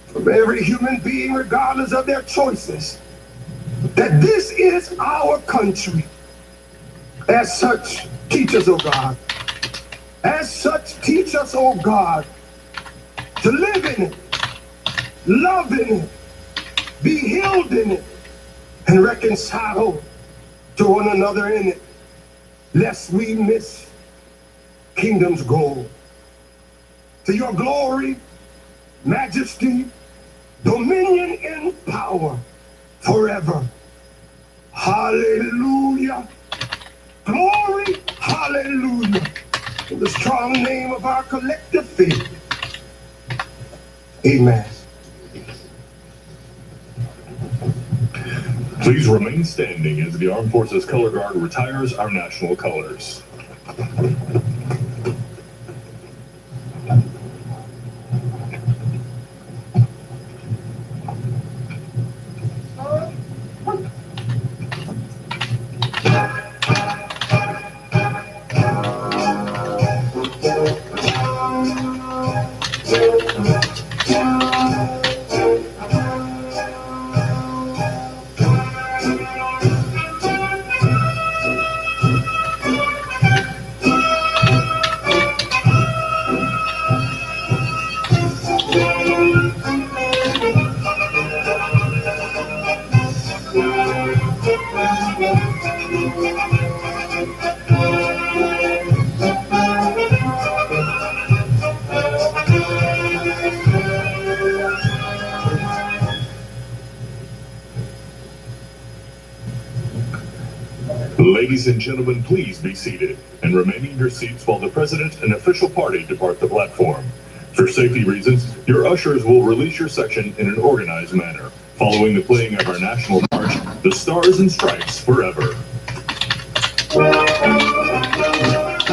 from every human being regardless of their choices, that this is our country. As such, teach us, oh God. As such, teach us, oh God, to live in it, love in it, be healed in it, and reconcile to one another in it, lest we miss kingdom's goal. To your glory, majesty, dominion, and power forever. Hallelujah. Glory, hallelujah. In the strong name of our collective faith. Amen. Please remain standing as the Armed Forces Color Guard retires our national colors. Ladies and gentlemen, please be seated and remain in your seats while the President and official party depart the platform. For safety reasons, your ushers will release your section in an organized manner, following the playing of our national march, The Stars and Stripes Forever.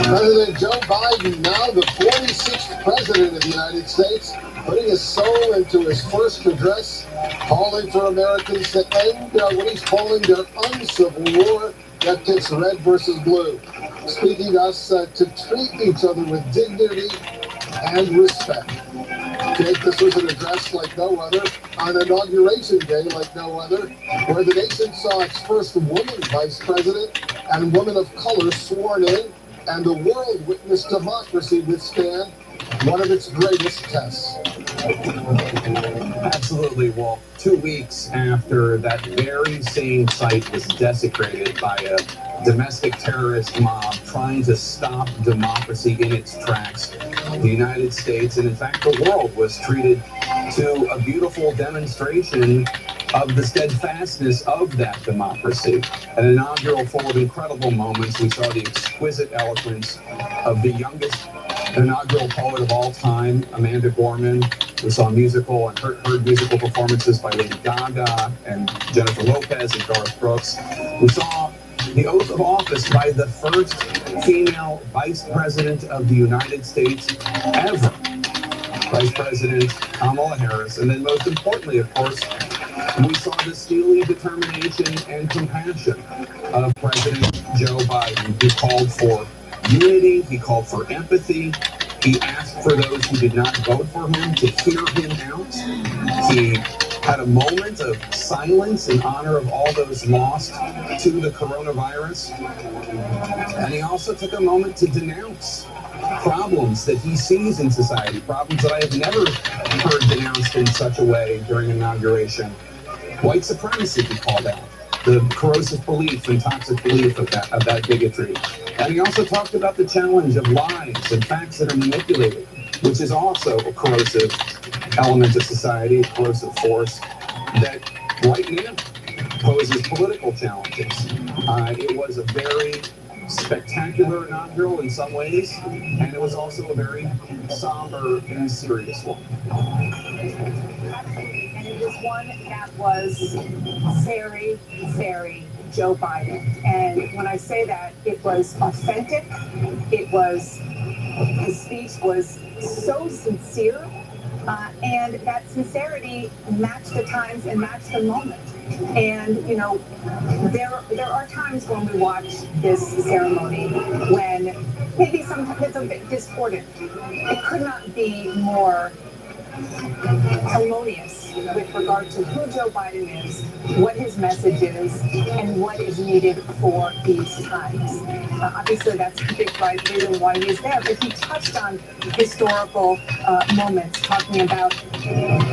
President Joe Biden, now the 46th president of the United States, putting his soul into his first address, calling for Americans to end what he's calling their uncivil war that pits red versus blue, speaking us to treat each other with dignity and respect. Jake, this was an address like no other, on Inauguration Day like no other, where the nation saw its first woman vice president and woman of color sworn in, and the world witnessed democracy withstand one of its greatest tests. Absolutely. Well, 2 weeks after that very same site was desecrated by a domestic terrorist mob trying to stop democracy in its tracks, the United States, and in fact the world, was treated to a beautiful demonstration of the steadfastness of that democracy. An inaugural full of incredible moments. We saw the exquisite eloquence of the youngest inaugural poet of all time, Amanda Gorman. We saw musical and heard musical performances by Lady Gaga and Jennifer Lopez and Garth Brooks. We saw the oath of office by the first female vice president of the United States ever, Vice President Kamala Harris. And then most importantly, of course, we saw the steely determination and compassion of President Joe Biden, who called for unity, he called for empathy. He asked for those who did not vote for him to hear him out. He had a moment of silence in honor of all those lost to the coronavirus. And he also took a moment to denounce problems that he sees in society, problems that I have never heard denounced in such a way during inauguration. White supremacy, he called out. The corrosive belief and toxic belief of that bigotry. And he also talked about the challenge of lies and facts that are manipulated, which is also a corrosive element of society, a corrosive force that right now poses political challenges. It was a very spectacular inaugural in some ways, and it was also a very somber and serious one. And it was one that was very, very Joe Biden. And when I say that, it was authentic. His speech was so sincere, and that sincerity matched the times and matched the moment. And, you know, there are times when we watch this ceremony when maybe sometimes it's a bit discordant. It could not be more harmonious with regard to who Joe Biden is, what his message is, and what is needed for these times. Obviously, that's a big reason why he's there, but he touched on historical moments, talking about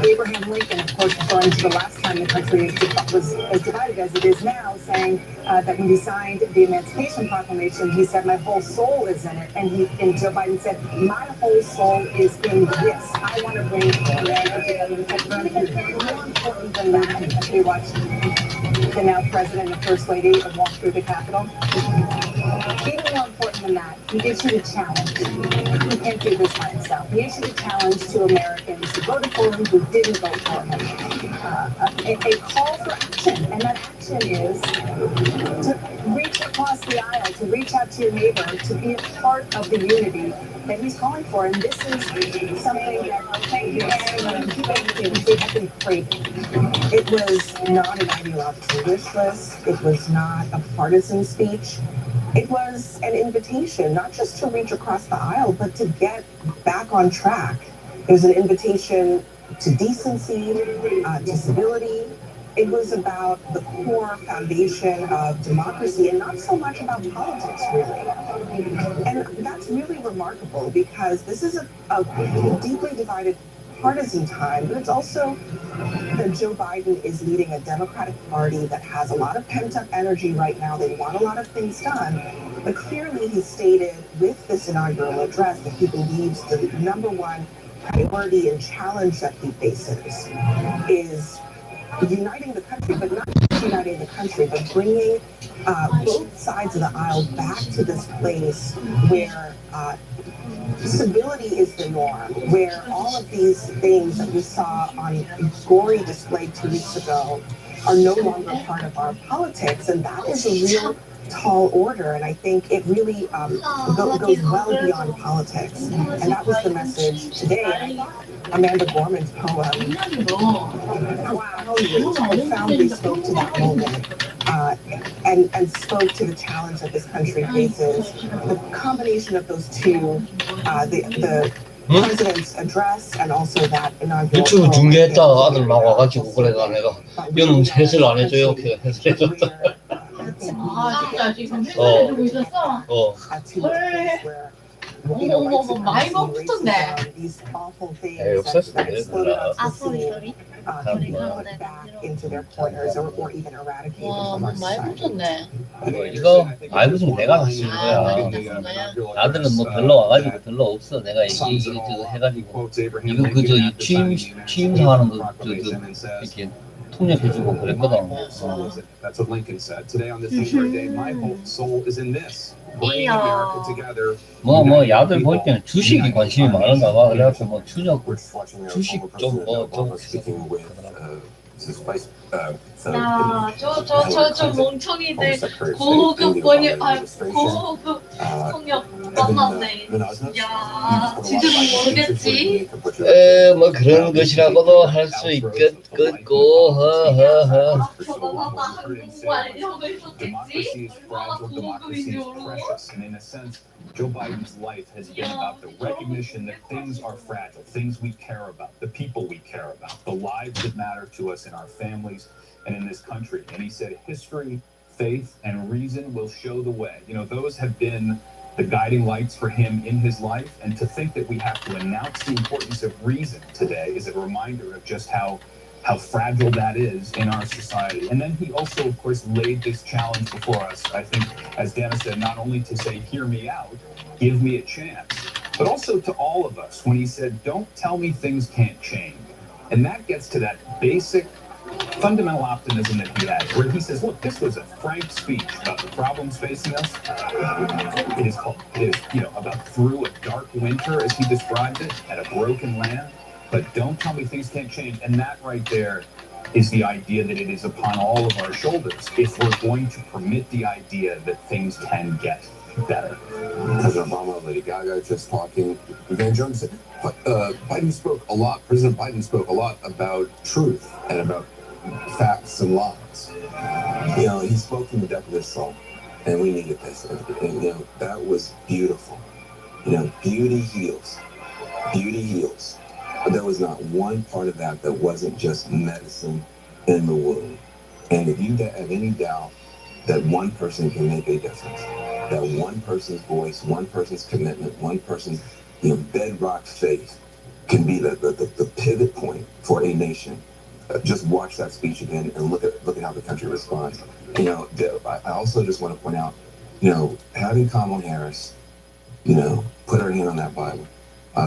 Abraham Lincoln, of course, referring to the last time the country was as divided as it is now, saying that when he signed the Emancipation Proclamation, he said, "My whole soul is in it." And Joe Biden said, "My whole soul is in this. I want to bring America together." More important than that, as we watched the now president and first lady walk through the Capitol, even more important than that, he issued a challenge. He can't do this by himself. He issued a challenge to Americans who voted for him, who didn't vote for him. A call for action, and that action is to reach across the aisle, to reach out to your neighbor, to be a part of the unity that he's calling for. And this is something that, thank you, we have been craving. It was not an ideological wish list. It was not a partisan speech. It was an invitation, not just to reach across the aisle, but to get back on track. It was an invitation to decency, to civility. It was about the core foundation of democracy and not so much about politics, really. And that's really remarkable because this is a deeply divided partisan time, but it's also that Joe Biden is leading a Democratic Party that has a lot of pent-up energy right now. They want a lot of things done, but clearly he stated with this inaugural address that he believes the number one priority and challenge that he faces is uniting the country, but not just uniting the country, but bringing both sides of the aisle back to this place where civility is the norm, where all of these things that we saw on gory display 2 weeks ago are no longer part of our politics. And that is a real tall order, and I think it really goes well beyond politics. And that was the message today. And I thought Amanda Gorman's poem profoundly spoke to that moment and spoke to the challenge that this country faces. The combination of those two, the president's address and also that inaugural 유튜브 poem. 중계했다가 아들 막 와가지고 그래가 내가 얘는 해설 안 해줘요. 걔 해설해줬다. 진짜 지금 해설해주고 있었어? 헐. 어머 많이 먹었던데. 에이 없었어. 아 소리. into their corners or even eradicated 와 from our 많이 society. 먹었네. 이거 알고서 내가 하신 거야. 아들은 뭐 들러 와가지고 들러 없어. 내가 이거 해가지고 이거 그저 취임사하는 거 이렇게 통역해주고 그랬거든. That's what Lincoln said. Today on this Labor Day, my whole soul is in this. Bringing America together. 뭐 야들 볼 때는 주식이 관심이 많은가 봐. 그래갖고 뭐 주식 좀뭐 야, 저 멍청이들 고급 고급 통역 만났네. 야, 지들은 모르겠지. 뭐 그런 것이라고도 할 수 있겠고, 허허허. 저거마다 한국어 알려고 있었겠지. 얼마나 고급인지 모르고. Joe Biden's life has been about the recognition that things are fragile, things we care about, the people we care about, the lives that matter to us in our families and in this country. And he said, history, faith, and reason will show the way. You know, those have been the guiding lights for him in his life. And to think that we have to announce the importance of reason today is a reminder of just how fragile that is in our society. And then he also, of course, laid this challenge before us, I think, as Dana said, not only to say, hear me out, give me a chance, but also to all of us when he said, don't tell me things can't change. And that gets to that basic fundamental optimism that he has, where he says, look, this was a frank speech about the problems facing us. It is about through a dark winter, as he described it, at a broken land. But don't tell me things can't change. And that right there is the idea that it is upon all of our shoulders if we're going to permit the idea that things can get better. President Obama, Lady Gaga just talking. Van Jones said, President Biden spoke a lot about truth and about facts and lies. You know, he spoke from the depth of his soul, and we needed this. And you know, that was beautiful. You know, beauty heals. Beauty heals. But there was not one part of that that wasn't just medicine in the wound. And if you have any doubt that one person can make a difference, that one person's voice, one person's commitment, one person's bedrock faith can be the pivot point for a nation, just watch that speech again and look at how the country responds. You know, I also just want to point out, you know, having Kamala Harris, you know, put her hand on that Bible.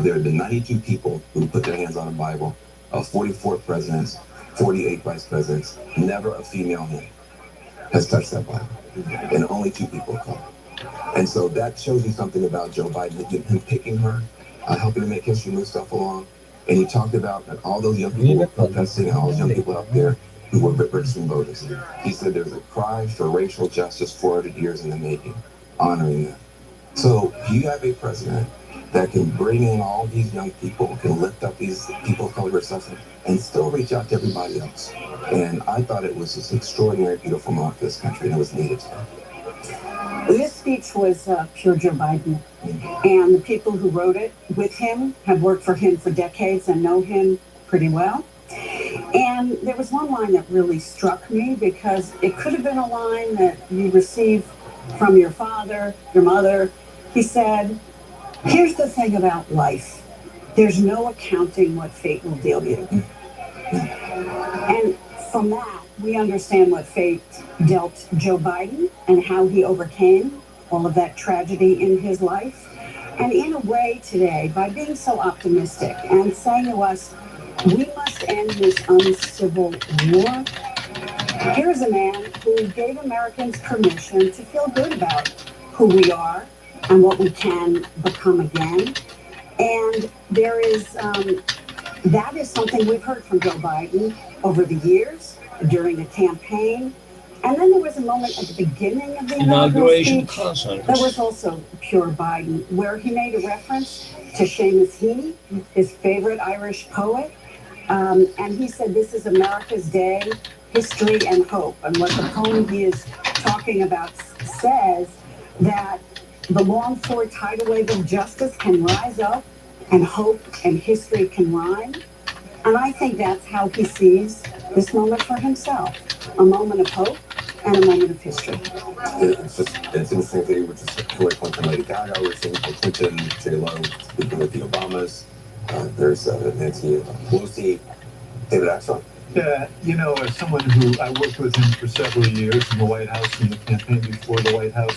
There have been 92 people who put their hands on the Bible, 44 presidents, 48 vice presidents. Never a female hand has touched that Bible, and only 2 people come. And so that shows you something about Joe Biden, him picking her, helping to make history move stuff along. And he talked about all those young people protesting, and all those young people out there who were registering voters. He said there's a cry for racial justice 400 years in the making, honoring them. So you have a president that can bring in all these young people, can lift up these people of color suffering, and still reach out to everybody else. And I thought it was just extraordinary, beautiful moment for this country, and it was needed. This speech was pure Joe Biden, and the people who wrote it with him have worked for him for decades and know him pretty well. And there was one line that really struck me because it could have been a line that you received from your father, your mother. He said, here's the thing about life. There's no accounting what fate will deal you. And from that, we understand what fate dealt Joe Biden and how he overcame all of that tragedy in his life. And in a way today, by being so optimistic and saying to us, we must end this uncivil war, here's a man who gave Americans permission to feel good about who we are and what we can become again. And there is, that is something we've heard from Joe Biden over the years, during the campaign. And then there was a moment at the beginning of the inauguration speech that was also pure Biden, where he made a reference to Seamus Heaney, his favorite Irish poet. And he said, this is America's day, history and hope. And what the poem he is talking about says that the longed-for tidal wave of justice can rise up and hope and history can rhyme. And I think that's how he sees this moment for himself, a moment of hope and a moment of history. It's interesting that you were just Hillary Clinton, Lady Gaga, we're seeing Bill Clinton, J-Lo, speaking with the Obamas. There's Nancy Pelosi, David Axel. Yeah, you know, as someone who I worked with him for several years in the White House, in the campaign before the White House,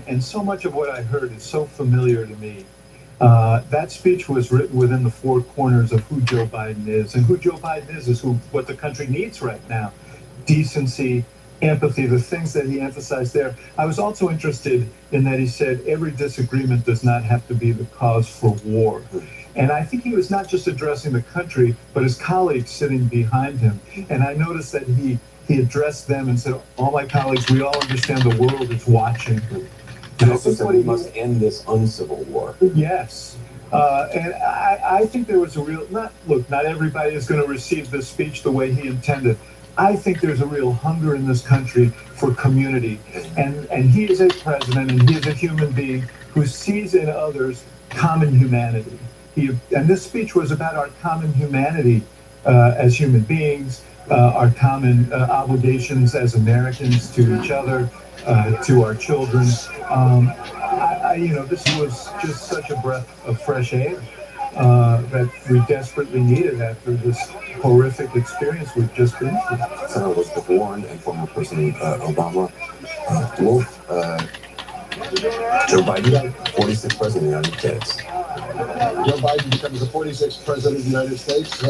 and so much of what I heard is so familiar to me. That speech was written within the four corners of who Joe Biden is, and who Joe Biden is what the country needs right now: decency, empathy, the things that he emphasized there. I was also interested in that he said every disagreement does not have to be the cause for war. And I think he was not just addressing the country, but his colleagues sitting behind him. And I noticed that he addressed them and said, all my colleagues, we all understand the world is watching. And also said we must end this uncivil war. Yes. And I think there was a real, not everybody is going to receive this speech the way he intended. I think there's a real hunger in this country for community. And he is a president and he is a human being who sees in others common humanity. And this speech was about our common humanity as human beings, our common obligations as Americans to each other, to our children. This was just such a breath of fresh air that we desperately needed after this horrific experience we've just been through. Senator Elizabeth Warren and former President Obama. Joe Biden, 46th President of the United States. Joe Biden becomes the 46th President of the United States.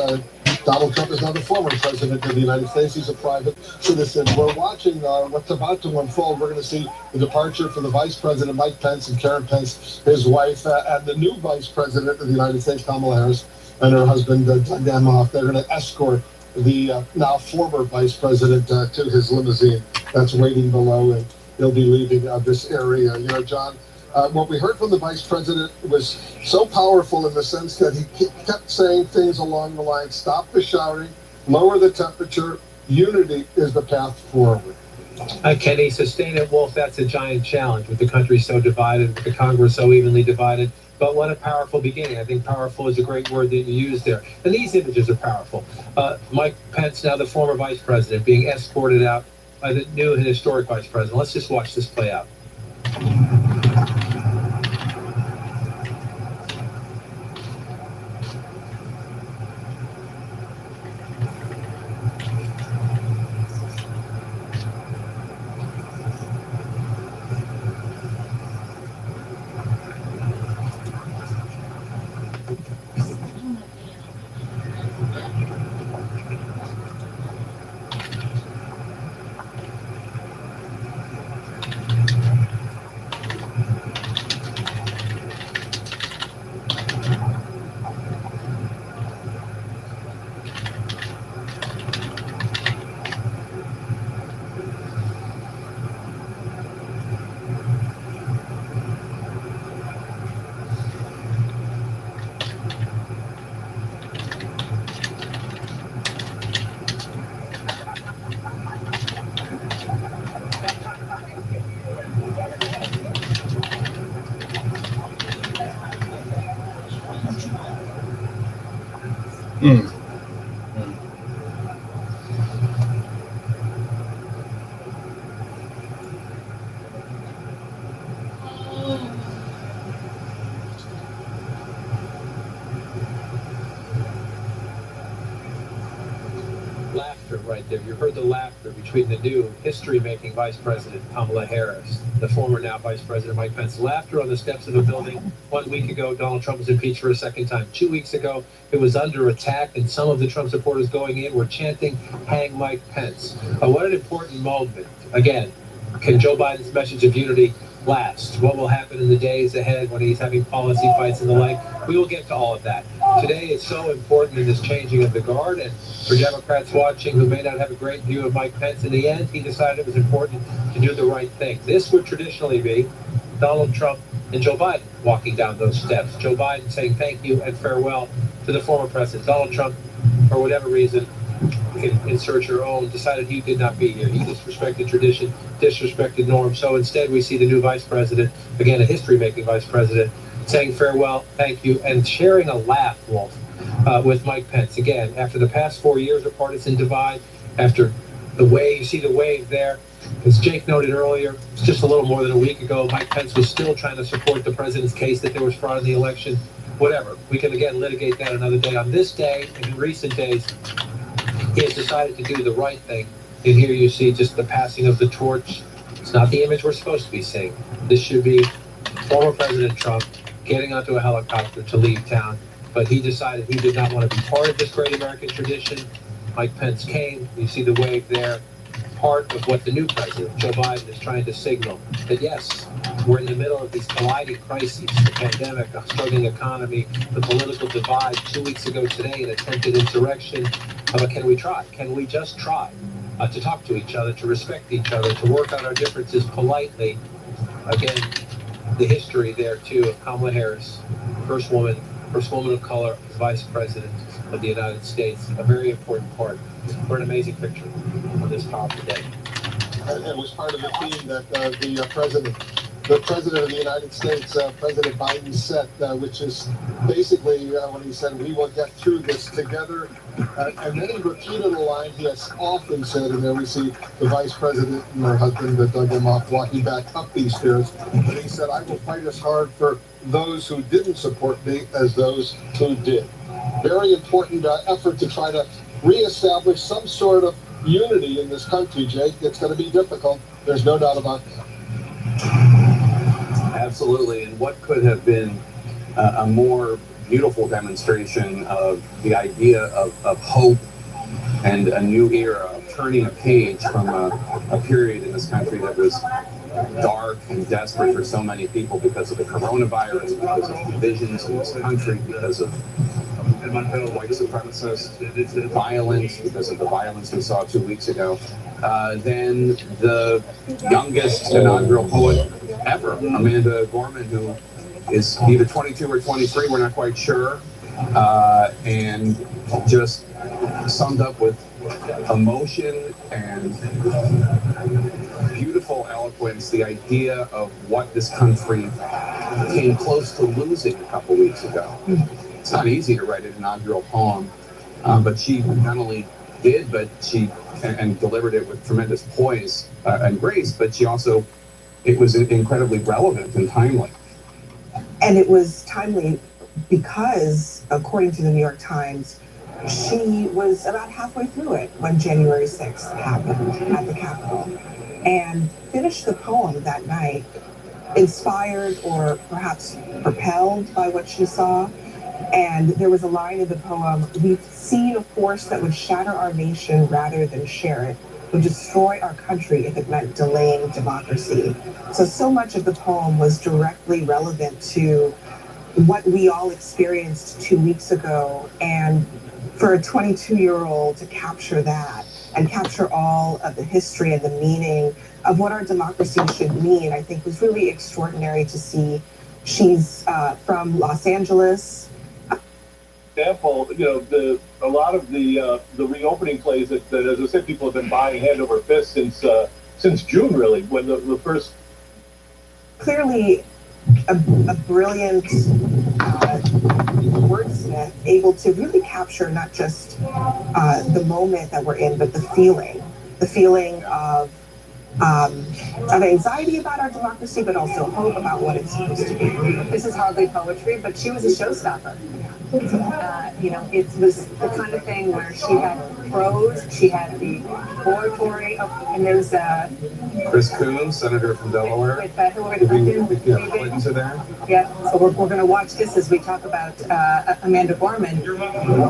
Donald Trump is now the former President of the United States. He's a private citizen. We're watching what's about to unfold. We're going to see the departure for the Vice President, Mike Pence, and Karen Pence, his wife, and the new Vice President of the United States, Kamala Harris, and her husband, Doug Emhoff. They're going to escort the now former Vice President to his limousine that's waiting below, and he'll be leaving this area. You know, John, what we heard from the Vice President was so powerful in the sense that he kept saying things along the line: stop the shouting, lower the temperature, unity is the path forward. Can he sustain it, Wolf? That's a giant challenge with the country so divided, with the Congress so evenly divided. But what a powerful beginning. I think powerful is a great word that you use there. And these images are powerful. Mike Pence, now the former Vice President, being escorted out by the new and historic Vice President. Let's just watch this play out. Laughter right there. You heard the laughter between the new history-making Vice President Kamala Harris, the former now Vice President Mike Pence. Laughter on the steps of a building. 1 week ago, Donald Trump was impeached for a second time. 2 weeks ago, it was under attack, and some of the Trump supporters going in were chanting, "Hang Mike Pence." What an important moment. Again, can Joe Biden's message of unity last? What will happen in the days ahead when he's having policy fights and the like? We will get to all of that. Today is so important in this changing of the guard, and for Democrats watching who may not have a great view of Mike Pence, in the end, he decided it was important to do the right thing. This would traditionally be Donald Trump and Joe Biden walking down those steps. Joe Biden saying thank you and farewell to the former president. Donald Trump, for whatever reason, insert your own, decided he did not be here. He disrespected tradition, disrespected norms. So instead, we see the new vice president, again, a history-making vice president, saying farewell, thank you, and sharing a laugh, Wolf, with Mike Pence. Again, after the past 4 years of partisan divide, after the wave, you see the wave there. As Jake noted earlier, just a little more than a week ago, Mike Pence was still trying to support the president's case that there was fraud in the election. Whatever. We can, again, litigate that another day. On this day, and in recent days, he has decided to do the right thing. And here you see just the passing of the torch. It's not the image we're supposed to be seeing. This should be former President Trump getting onto a helicopter to leave town. But he decided he did not want to be part of this great American tradition. Mike Pence came. You see the wave there. Part of what the new president, Joe Biden, is trying to signal that, yes, we're in the middle of these colliding crises, the pandemic, a struggling economy, the political divide. 2 weeks ago today, an attempted insurrection. But can we try? Can we just try to talk to each other, to respect each other, to work out our differences politely? Again, the history there, too, of Kamala Harris, first woman of color, vice president of the United States, a very important part for an amazing picture on this powerful day. It was part of the theme that the president of the United States, President Biden, set, which is basically when he said, "We will get through this together." And then he repeated a line he has often said, and there we see the vice president and her husband, Doug Emhoff, walking back up these stairs. And he said, "I will fight as hard for those who didn't support me as those who did." Very important effort to try to reestablish some sort of unity in this country, Jake. It's going to be difficult. There's no doubt about that. Absolutely. And what could have been a more beautiful demonstration of the idea of hope and a new era, of turning a page from a period in this country that was dark and desperate for so many people because of the coronavirus, because of divisions in this country, because of white supremacist violence, because of the violence we saw 2 weeks ago. Then the youngest inaugural poet ever, Amanda Gorman, who is either 22 or 23, we're not quite sure, and just summed up with emotion and beautiful eloquence the idea of what this country came close to losing a couple weeks ago. It's not easy to write an inaugural poem, but she not only did, but she and delivered it with tremendous poise and grace, but she also, it was incredibly relevant and timely. And it was timely because, according to the New York Times, she was about halfway through it when January 6th happened at the Capitol and finished the poem that night, inspired or perhaps propelled by what she saw. And there was a line in the poem, "We've seen a force that would shatter our nation rather than share it, would destroy our country if it meant delaying democracy." So much of the poem was directly relevant to what we all experienced 2 weeks ago. And for a 22-year-old to capture that and capture all of the history and the meaning of what our democracy should mean, I think was really extraordinary to see. She's from Los Angeles. Example, a lot of the reopening plays that, as I said, people have been buying hand over fist since June, really, when the first. Clearly, a brilliant wordsmith, able to really capture not just the moment that we're in, but the feeling of anxiety about our democracy, but also hope about what it's supposed to be. This is hardly poetry, but she was a showstopper. It was the kind of thing where she had prose, she had the oratory, and there's Chris Coons, Senator from Delaware. With Hillary Clinton. Clintons are there. Yeah, so we're going to watch this as we talk about Amanda Gorman.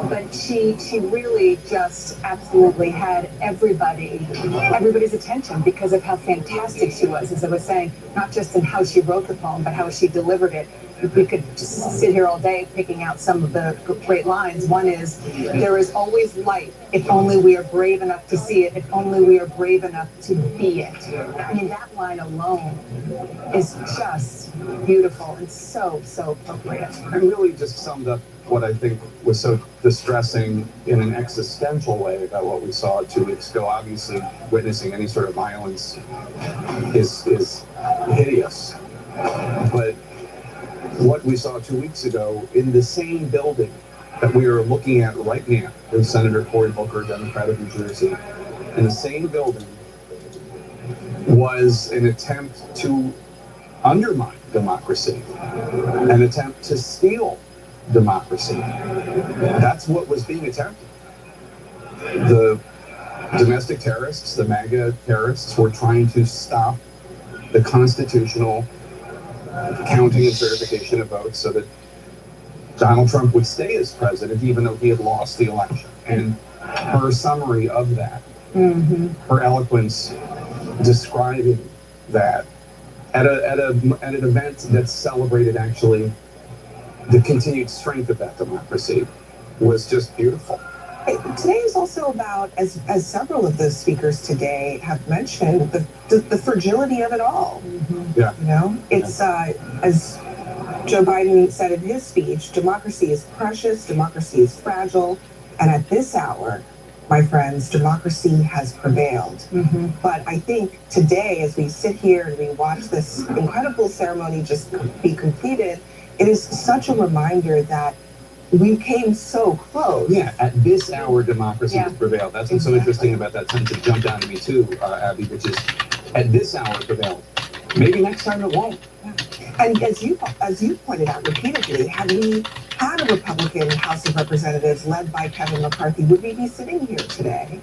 But she really just absolutely had everybody's attention because of how fantastic she was. As I was saying, not just in how she wrote the poem, but how she delivered it. We could just sit here all day picking out some of the great lines. One is, "There is always light if only we are brave enough to see it, if only we are brave enough to be it." I mean, that line alone is just beautiful and so appropriate. And really just summed up what I think was so distressing in an existential way about what we saw 2 weeks ago. Obviously, witnessing any sort of violence is hideous. But what we saw 2 weeks ago in the same building that we are looking at right now with Senator Cory Booker, Democrat of New Jersey, in the same building was an attempt to undermine democracy, an attempt to steal democracy. That's what was being attempted. The domestic terrorists, the MAGA terrorists, were trying to stop the constitutional counting and certification of votes so that Donald Trump would stay as president even though he had lost the election. And her summary of that, her eloquence describing that at an event that celebrated actually the continued strength of that democracy was just beautiful. Today is also about, as several of the speakers today have mentioned, the fragility of it all. Yeah. You know, it's as Joe Biden said in his speech, democracy is precious, democracy is fragile, and at this hour, my friends, democracy has prevailed. But I think today, as we sit here and we watch this incredible ceremony just be completed, it is such a reminder that we came so close. Yeah, at this hour, democracy has prevailed. That's what's so interesting about that sentence. It jumped out to me too, Abby, which is, at this hour it prevailed. Maybe next time it won't. And as you pointed out repeatedly, had we had a Republican House of Representatives led by Kevin McCarthy, would we be sitting here today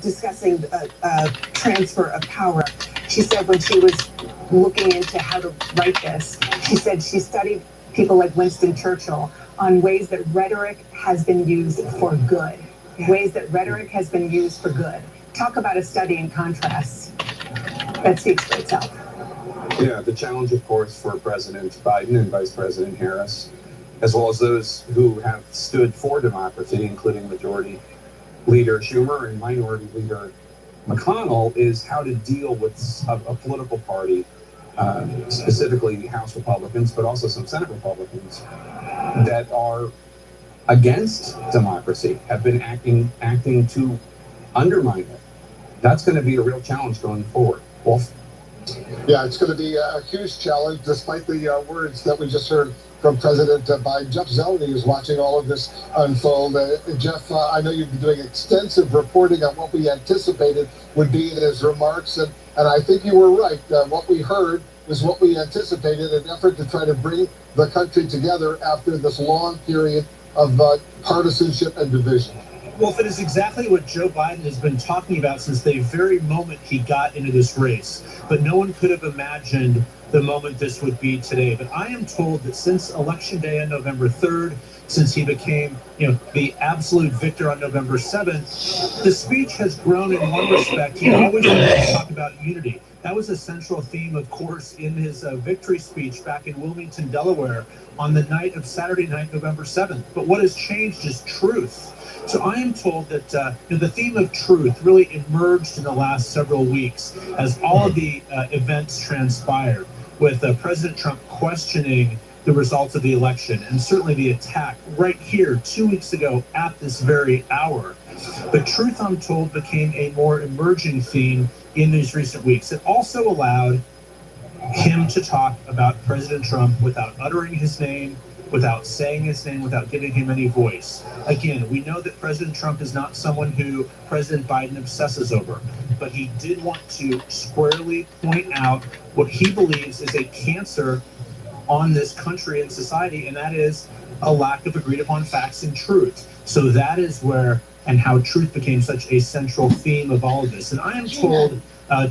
discussing a transfer of power? She said when she was looking into how to write this, she said she studied people like Winston Churchill on ways that rhetoric has been used for good. Ways that rhetoric has been used for good. Talk about a study in contrast. That speaks for itself. Yeah, the challenge, of course, for President Biden and Vice President Harris, as well as those who have stood for democracy, including Majority Leader Schumer and Minority Leader McConnell, is how to deal with a political party, specifically House Republicans, but also some Senate Republicans, that are against democracy, have been acting to undermine it. That's going to be a real challenge going forward. Wolf? Yeah, it's going to be a huge challenge, despite the words that we just heard from President Biden. Jeff Zeleny is watching all of this unfold. Jeff, I know you've been doing extensive reporting on what we anticipated would be in his remarks, and I think you were right. What we heard is what we anticipated, an effort to try to bring the country together after this long period of partisanship and division. Well, it is exactly what Joe Biden has been talking about since the very moment he got into this race. But no one could have imagined the moment this would be today. But I am told that since Election Day on November 3rd, since he became, the absolute victor on November 7th, the speech has grown in one respect. He always wanted to talk about unity. That was a central theme, of course, in his victory speech back in Wilmington, Delaware, on the night of Saturday night, November 7th. But what has changed is truth. So I am told that the theme of truth really emerged in the last several weeks as all of the events transpired, with President Trump questioning the results of the election, and certainly the attack right here 2 weeks ago at this very hour. But truth, I'm told, became a more emerging theme in these recent weeks. It also allowed him to talk about President Trump without uttering his name, without saying his name, without giving him any voice. Again, we know that President Trump is not someone who President Biden obsesses over, but he did want to squarely point out what he believes is a cancer on this country and society, and that is a lack of agreed upon facts and truth. So that is where and how truth became such a central theme of all of this. And I am told,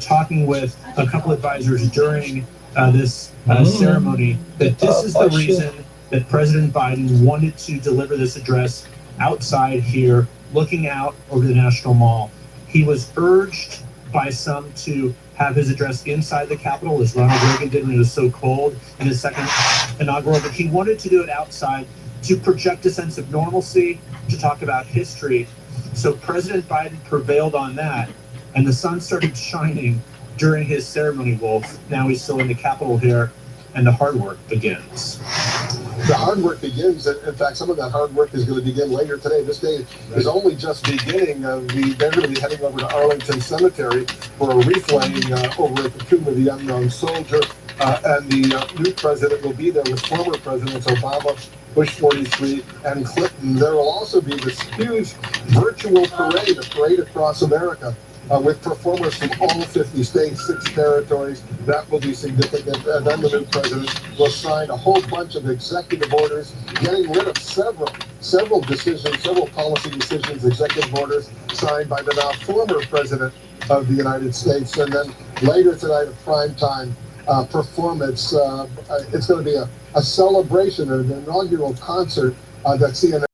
talking with a couple advisors during this ceremony, that this is the reason that President Biden wanted to deliver this address outside here, looking out over the National Mall. He was urged by some to have his address inside the Capitol, as Ronald Reagan did when it was so cold in his second inaugural, but he wanted to do it outside to project a sense of normalcy, to talk about history. So President Biden prevailed on that, and the sun started shining during his ceremony, Wolf. Now he's still in the Capitol here, and the hard work begins. The hard work begins. In fact, some of that hard work is going to begin later today. This day is only just beginning. They're going to be heading over to Arlington Cemetery for a wreath laying over at the Tomb of the Unknown Soldier. and the new president will be there with former presidents Obama, Bush 43, and Clinton. There will also be this huge virtual parade, a parade across America, with performers from all 50 states, 6 territories. That will be significant. And then the new president will sign a whole bunch of executive orders, getting rid of several decisions, several policy decisions, executive orders signed by the now former president of the United States. And then later tonight at prime time performance, it's going to be a celebration, an inaugural concert that CNN